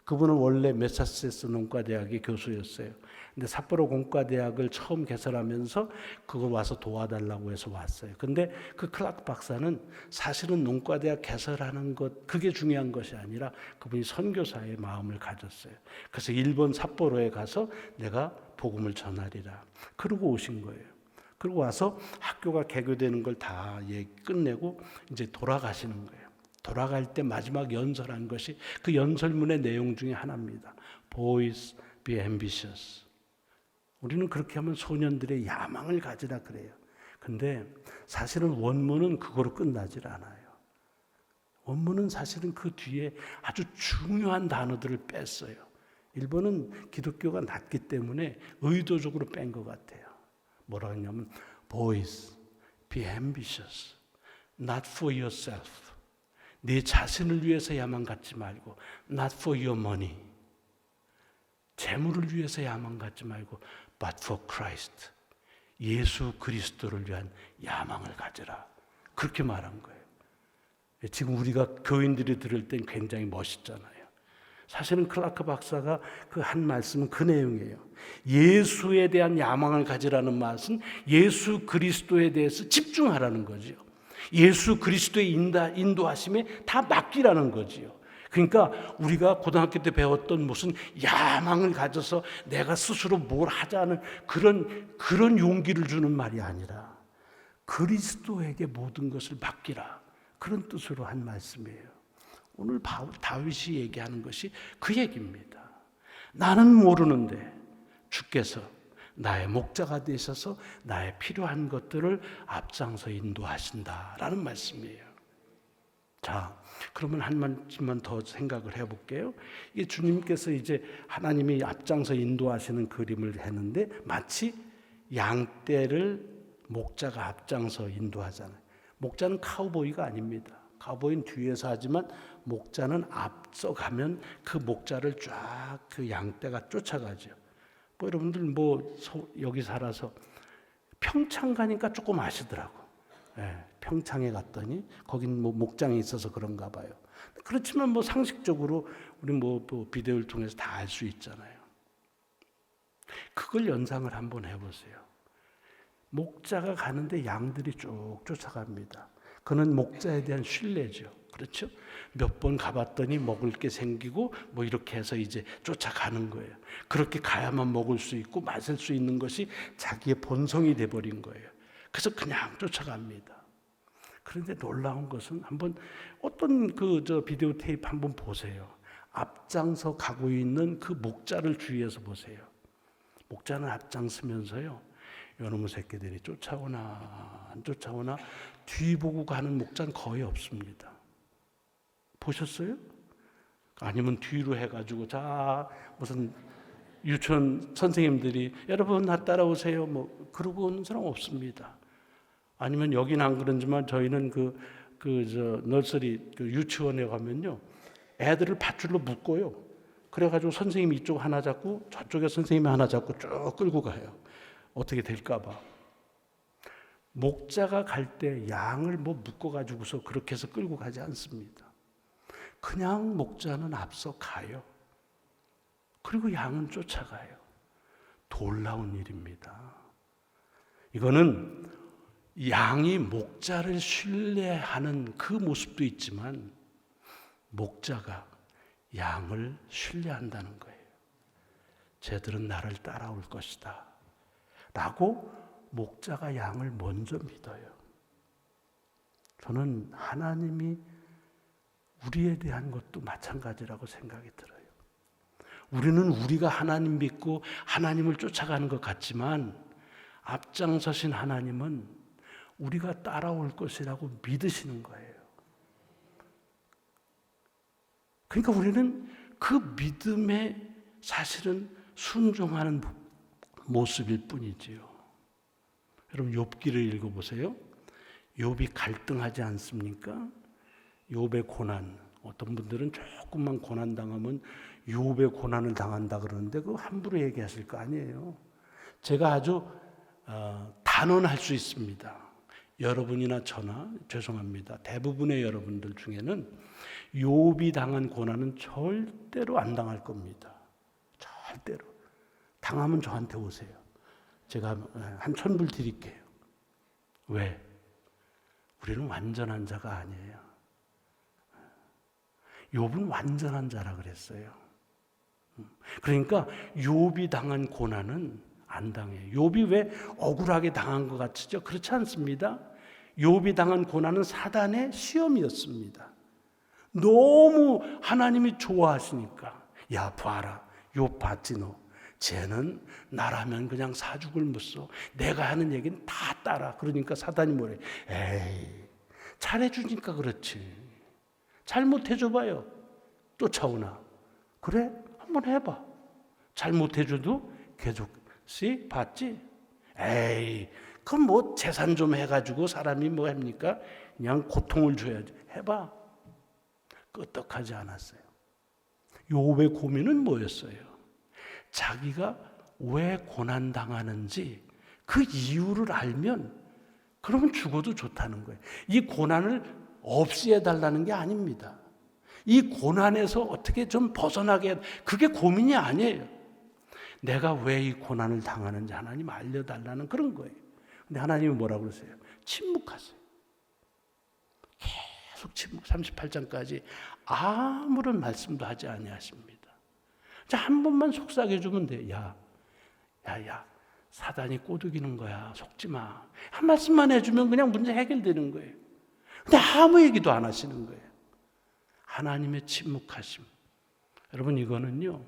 A: 그분은 원래 매사추세츠 농과대학의 교수였어요. 근데 삿포로 공과대학을 처음 개설하면서 그걸 와서 도와달라고 해서 왔어요. 근데 그 클라크 박사는 사실은 농과대학 개설하는 것, 그게 중요한 것이 아니라 그분이 선교사의 마음을 가졌어요. 그래서 일본 삿포로에 가서 내가 복음을 전하리라 그러고 오신 거예요. 그리고 와서 학교가 개교되는 걸 다 끝내고 이제 돌아가시는 거예요. 돌아갈 때 마지막 연설한 것이 그 연설문의 내용 중에 하나입니다. Boys, be ambitious. 우리는 그렇게 하면 소년들의 야망을 가지라 그래요. 근데 사실은 원문은 그거로 끝나질 않아요. 원문은 사실은 그 뒤에 아주 중요한 단어들을 뺐어요. 일본은 기독교가 낮기 때문에 의도적으로 뺀 것 같아요. 뭐라고 했냐면 Boys, be ambitious, not for yourself. 네 자신을 위해서 야망 갖지 말고 not for your money. 재물을 위해서 야망 갖지 말고 but for Christ. 예수 그리스도를 위한 야망을 가져라. 그렇게 말한 거예요. 지금 우리가 교인들이 들을 땐 굉장히 멋있잖아요. 사실은 클라크 박사가 그 한 말씀은 그 내용이에요. 예수에 대한 야망을 가지라는 말은 예수 그리스도에 대해서 집중하라는 거죠. 예수 그리스도의 인도하심에 다 맡기라는 거지요. 그러니까 우리가 고등학교 때 배웠던 무슨 야망을 가져서 내가 스스로 뭘 하자는 그런 용기를 주는 말이 아니라 그리스도에게 모든 것을 맡기라. 그런 뜻으로 한 말씀이에요. 오늘 다윗이 얘기하는 것이 그 얘기입니다. 나는 모르는데 주께서 나의 목자가 되셔서 나의 필요한 것들을 앞장서 인도하신다라는 말씀이에요. 자, 그러면 한 말씀만 더 생각을 해볼게요. 이게 주님께서 이제 하나님이 앞장서 인도하시는 그림을 했는데 마치 양떼를 목자가 앞장서 인도하잖아요. 목자는 카우보이가 아닙니다. 카우보이는 뒤에서 하지만 목자는 앞서가면 그 목자를 쫙 그 양떼가 쫓아가죠. 뭐 여러분들 여기 살아서 평창 가니까 조금 아시더라고. 평창에 갔더니 거긴 목장이 있어서 그런가 봐요. 그렇지만 상식적으로 우리 비디오를 통해서 다 알 수 있잖아요. 그걸 연상을 한번 해보세요. 목자가 가는데 양들이 쭉 쫓아갑니다. 그는 목자에 대한 신뢰죠. 그렇죠? 몇 번 가봤더니 먹을 게 생기고 이렇게 해서 이제 쫓아가는 거예요. 그렇게 가야만 먹을 수 있고 마실 수 있는 것이 자기의 본성이 돼버린 거예요. 그래서 그냥 쫓아갑니다. 그런데 놀라운 것은 한번 어떤 비디오 테이프 한번 보세요. 앞장서 가고 있는 그 목자를 주위에서 보세요. 목자는 앞장서면서요. 요놈의 새끼들이 쫓아오나 안 쫓아오나 뒤 보고 가는 목자는 거의 없습니다. 보셨어요? 아니면 뒤로 해가지고 무슨 유치원 선생님들이 여러분 나 따라오세요 그러고 오는 사람 없습니다. 아니면 여기는 안 그런지만 저희는 너서리 유치원에 가면요 애들을 밧줄로 묶어요. 그래가지고 선생님이 이쪽 하나 잡고 저쪽에 선생님이 하나 잡고 쭉 끌고 가요. 어떻게 될까봐. 목자가 갈 때 양을 묶어가지고서 그렇게 해서 끌고 가지 않습니다. 그냥 목자는 앞서 가요. 그리고 양은 쫓아가요. 놀라운 일입니다. 이거는 양이 목자를 신뢰하는 그 모습도 있지만 목자가 양을 신뢰한다는 거예요. 쟤들은 나를 따라올 것이다 라고 목자가 양을 먼저 믿어요. 저는 하나님이 우리에 대한 것도 마찬가지라고 생각이 들어요. 우리는 우리가 하나님 믿고 하나님을 쫓아가는 것 같지만 앞장서신 하나님은 우리가 따라올 것이라고 믿으시는 거예요. 그러니까 우리는 그 믿음에 사실은 순종하는 모습일 뿐이지요. 여러분 욥기를 읽어보세요. 욥이 갈등하지 않습니까? 욥의 고난, 어떤 분들은 조금만 고난 당하면 욥의 고난을 당한다 그러는데 그거 함부로 얘기하실 거 아니에요. 제가 아주 단언할 수 있습니다. 여러분이나 저나 죄송합니다. 대부분의 여러분들 중에는 욥이 당한 고난은 절대로 안 당할 겁니다. 절대로. 당하면 저한테 오세요. 제가 한 1,000불 드릴게요. 왜? 우리는 완전한 자가 아니에요. 욥은 완전한 자라 그랬어요. 그러니까 욥이 당한 고난은 안 당해요. 욥이 왜 억울하게 당한 것 같죠? 그렇지 않습니다. 욥이 당한 고난은 사단의 시험이었습니다. 너무 하나님이 좋아하시니까 야 봐라 욥 봤지 너 쟤는 나라면 그냥 사죽을 묻소 내가 하는 얘기는 다 따라. 그러니까 사단이 뭐래? 에이 잘해주니까 그렇지 잘못해줘봐요 쫓아오나? 그래 한번 해봐. 잘못해줘도 계속씩 봤지? 에이 그럼 뭐 재산 좀 해가지고 사람이 뭐 합니까? 그냥 고통을 줘야지. 해봐. 끄떡하지 않았어요. 욥의 고민은 뭐였어요? 자기가 왜 고난당하는지 그 이유를 알면 그러면 죽어도 좋다는 거예요. 이 고난을 없이 해달라는 게 아닙니다. 이 고난에서 어떻게 좀 벗어나게 그게 고민이 아니에요. 내가 왜 이 고난을 당하는지 하나님 알려달라는 그런 거예요. 근데 하나님이 뭐라고 그러세요? 침묵하세요. 계속 침묵. 38장까지 아무런 말씀도 하지 아니하십니다. 자, 한 번만 속삭여 주면 돼. 야, 사단이 꼬드기는 거야. 속지 마. 한 말씀만 해주면 그냥 문제 해결되는 거예요. 근데 아무 얘기도 안 하시는 거예요. 하나님의 침묵하심. 여러분 이거는요.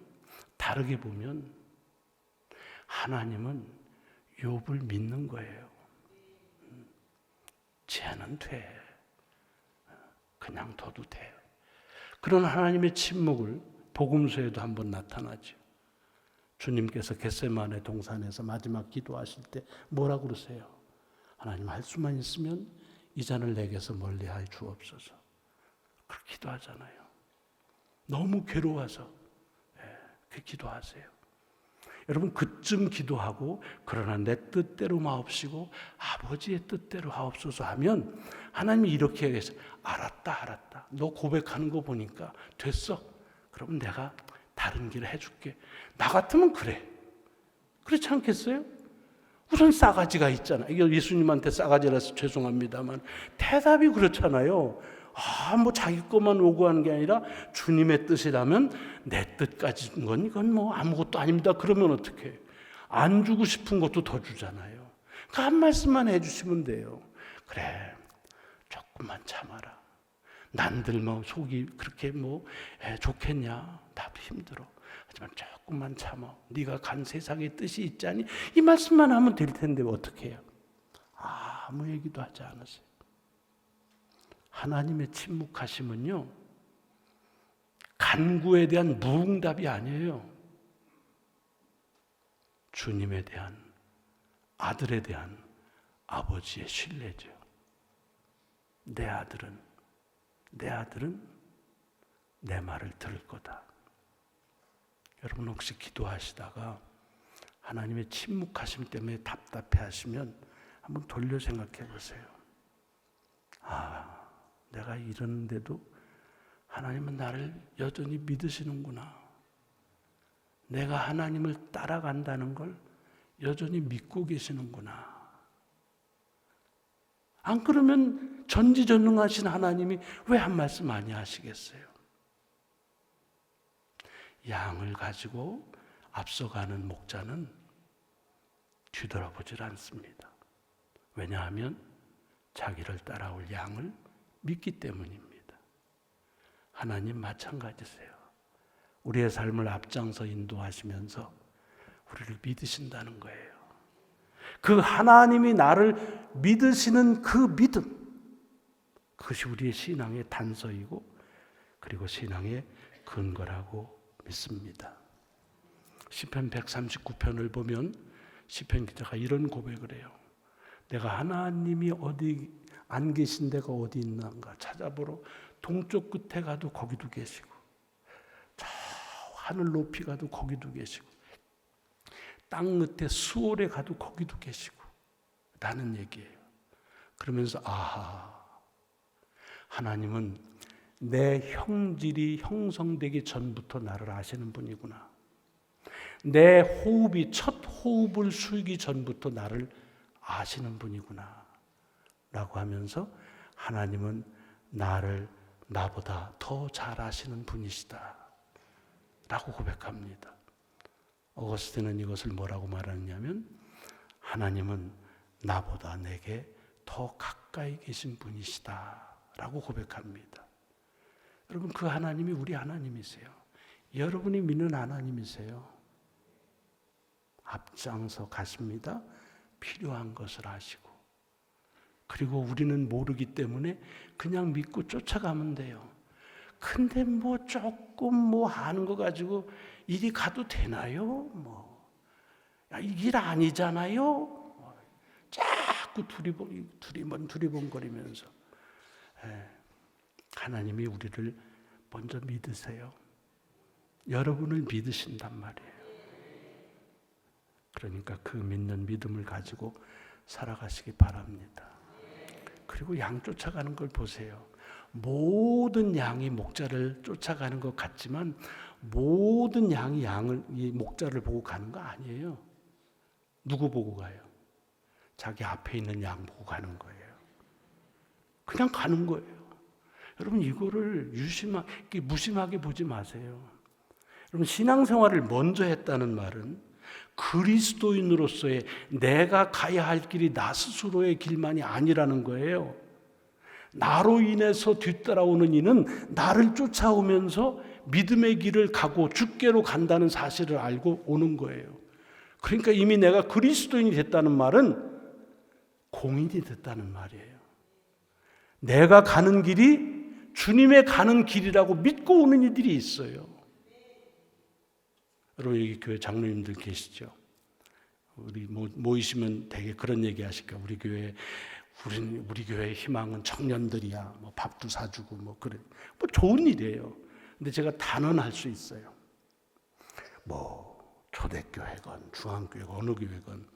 A: 다르게 보면 하나님은 욥을 믿는 거예요. 쟤는 돼. 그냥 둬도 돼. 그런 하나님의 침묵을 복음서에도 한번 나타나죠. 주님께서 겟세마네 동산에서 마지막 기도하실 때 뭐라고 그러세요? 하나님 할 수만 있으면 이 잔을 내게서 멀리하여 주옵소서. 그렇게 기도하잖아요. 너무 괴로워서 그 기도하세요. 여러분 그쯤 기도하고 그러나 내 뜻대로 마옵시고 아버지의 뜻대로 하옵소서 하면 하나님이 이렇게 얘기해서 알았다. 너 고백하는 거 보니까 됐어. 그럼 내가 다른 길을 해줄게. 나 같으면 그래. 그렇지 않겠어요? 우선 싸가지가 있잖아. 이게 예수님한테 싸가지라서 죄송합니다만 대답이 그렇잖아요. 뭐 자기 것만 요구하는 게 아니라 주님의 뜻이라면 내 뜻까지인 건 이건 뭐 아무것도 아닙니다. 그러면 어떡해? 안 주고 싶은 것도 더 주잖아요. 그 한 말씀만 해주시면 돼요. 그래, 조금만 참아라. 난들 뭐 속이 그렇게 뭐 좋겠냐? 나도 힘들어. 하지만 조금만 참아. 네가 간 세상의 뜻이 있자니 이 말씀만 하면 될 텐데 어떻게 해요? 아무 얘기도 하지 않으세요. 하나님의 침묵하심은요, 간구에 대한 무응답이 아니에요. 주님에 대한, 아들에 대한 아버지의 신뢰죠. 내 아들은 내 말을 들을 거다. 여러분 혹시 기도하시다가 하나님의 침묵하심 때문에 답답해 하시면 한번 돌려 생각해 보세요. 내가 이러는데도 하나님은 나를 여전히 믿으시는구나. 내가 하나님을 따라간다는 걸 여전히 믿고 계시는구나. 안 그러면 전지전능하신 하나님이 왜 한 말씀 많이 하시겠어요? 양을 가지고 앞서가는 목자는 뒤돌아보질 않습니다. 왜냐하면 자기를 따라올 양을 믿기 때문입니다. 하나님 마찬가지세요. 우리의 삶을 앞장서 인도하시면서 우리를 믿으신다는 거예요. 그 하나님이 나를 믿으시는 그 믿음, 그것이 우리의 신앙의 단서이고 그리고 신앙의 근거라고 믿습니다. 시편 139편을 보면 시편 기자가 이런 고백을 해요. 내가 하나님이 어디 안 계신 데가 어디 있는가 찾아보러 동쪽 끝에 가도 거기도 계시고 저 하늘 높이 가도 거기도 계시고 땅 끝에 수월에 가도 거기도 계시고 라는 얘기예요. 그러면서 아하, 하나님은 내 형질이 형성되기 전부터 나를 아시는 분이구나. 내 호흡이 첫 호흡을 쉬기 전부터 나를 아시는 분이구나 라고 하면서 하나님은 나를 나보다 더 잘 아시는 분이시다 라고 고백합니다. 어거스틴은 이것을 뭐라고 말하느냐면 하나님은 나보다 내게 더 가까이 계신 분이시다 라고 고백합니다. 여러분, 그 하나님이 우리 하나님이세요. 여러분이 믿는 하나님이세요. 앞장서 가십니다. 필요한 것을 아시고. 그리고 우리는 모르기 때문에 그냥 믿고 쫓아가면 돼요. 근데 뭐 조금 뭐 하는 거 가지고 이리 가도 되나요? 이 길 아니잖아요? 자꾸 두리번거리면서. 하나님이 우리를 먼저 믿으세요. 여러분을 믿으신단 말이에요. 그러니까 그 믿는 믿음을 가지고 살아가시기 바랍니다. 그리고 양 쫓아가는 걸 보세요. 모든 양이 목자를 쫓아가는 것 같지만 모든 양이 이 목자를 보고 가는 거 아니에요. 누구 보고 가요? 자기 앞에 있는 양 보고 가는 거예요. 그냥 가는 거예요. 여러분, 이거를 무심하게 보지 마세요. 여러분, 신앙생활을 먼저 했다는 말은 그리스도인으로서의 내가 가야 할 길이 나 스스로의 길만이 아니라는 거예요. 나로 인해서 뒤따라오는 이는 나를 쫓아오면서 믿음의 길을 가고 주께로 간다는 사실을 알고 오는 거예요. 그러니까 이미 내가 그리스도인이 됐다는 말은 공인이 됐다는 말이에요. 내가 가는 길이 주님의 가는 길이라고 믿고 오는 이들이 있어요. 여러분, 여기 교회 장로님들 계시죠? 우리 모이시면 되게 그런 얘기 하실까? 우리 교회의 희망은 청년들이야. 밥도 사주고 그래. 좋은 일이에요. 근데 제가 단언할 수 있어요. 초대교회건 중앙교회건 어느 교회건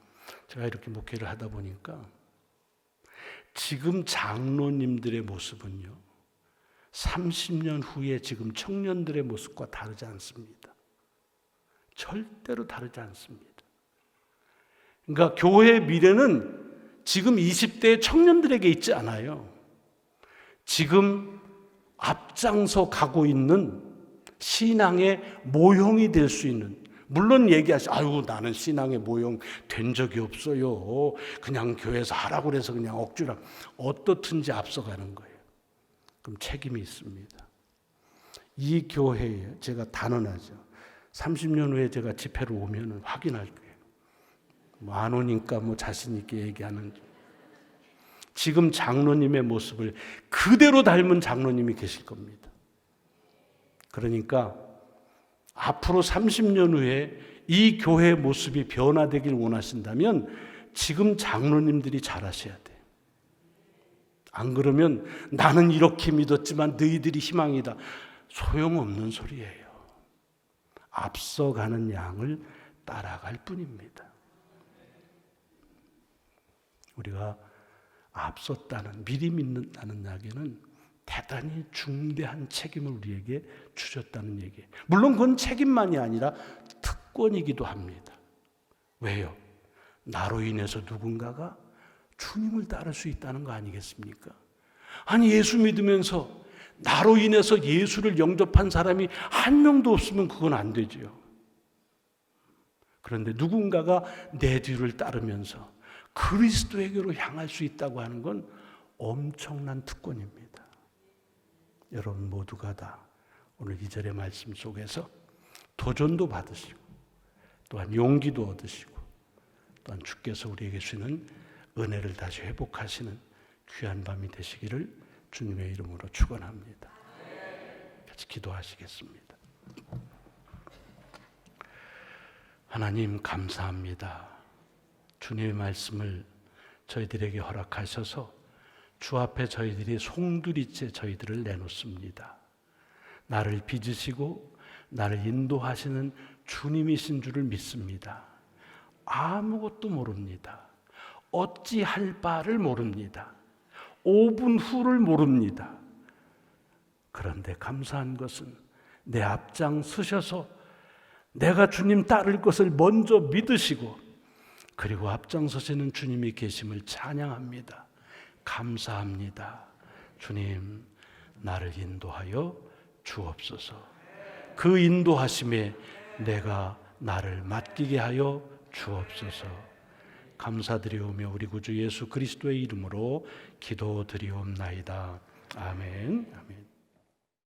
A: 제가 이렇게 목회를 하다 보니까 지금 장로님들의 모습은요, 30년 후에 지금 청년들의 모습과 다르지 않습니다. 절대로 다르지 않습니다. 그러니까 교회의 미래는 지금 20대의 청년들에게 있지 않아요. 지금 앞장서 가고 있는 신앙의 모형이 될 수 있는, 물론 나는 신앙의 모형 된 적이 없어요. 그냥 교회에서 하라고 그래서 그냥 억지로 어떻든지 앞서가는 거예요. 그럼 책임이 있습니다. 이 교회에 제가 단언하죠. 30년 후에 제가 집회로 오면 확인할 거예요. 안 오니까 자신 있게 얘기하는. 지금 장로님의 모습을 그대로 닮은 장로님이 계실 겁니다. 그러니까 앞으로 30년 후에 이 교회의 모습이 변화되길 원하신다면 지금 장로님들이 잘하셔야 돼요. 안 그러면 나는 이렇게 믿었지만 너희들이 희망이다. 소용없는 소리예요. 앞서가는 양을 따라갈 뿐입니다. 우리가 앞섰다는, 미리 믿는다는 이야기는 대단히 중대한 책임을 우리에게 주셨다는 얘기예요. 물론 그건 책임만이 아니라 특권이기도 합니다. 왜요? 나로 인해서 누군가가 주님을 따를 수 있다는 거 아니겠습니까? 아니, 예수 믿으면서 나로 인해서 예수를 영접한 사람이 한 명도 없으면 그건 안 되죠. 그런데 누군가가 내 뒤를 따르면서 그리스도에게로 향할 수 있다고 하는 건 엄청난 특권입니다. 여러분 모두가 다 오늘 이 절의 말씀 속에서 도전도 받으시고 또한 용기도 얻으시고 또한 주께서 우리에게 주시는 은혜를 다시 회복하시는 귀한 밤이 되시기를 주님의 이름으로 축원합니다. 같이 기도하시겠습니다. 하나님 감사합니다. 주님의 말씀을 저희들에게 허락하셔서 주 앞에 저희들이 송두리째 저희들을 내놓습니다. 나를 빚으시고 나를 인도하시는 주님이신 줄을 믿습니다. 아무것도 모릅니다. 어찌할 바를 모릅니다. 5분 후를 모릅니다. 그런데 감사한 것은 내 앞장 서셔서 내가 주님 따를 것을 먼저 믿으시고 그리고 앞장서시는 주님이 계심을 찬양합니다. 감사합니다. 주님, 나를 인도하여 주옵소서. 그 인도하심에 내가 나를 맡기게 하여 주옵소서. 감사드리오며 우리 구주 예수 그리스도의 이름으로 기도드리옵나이다. 아멘. 아멘.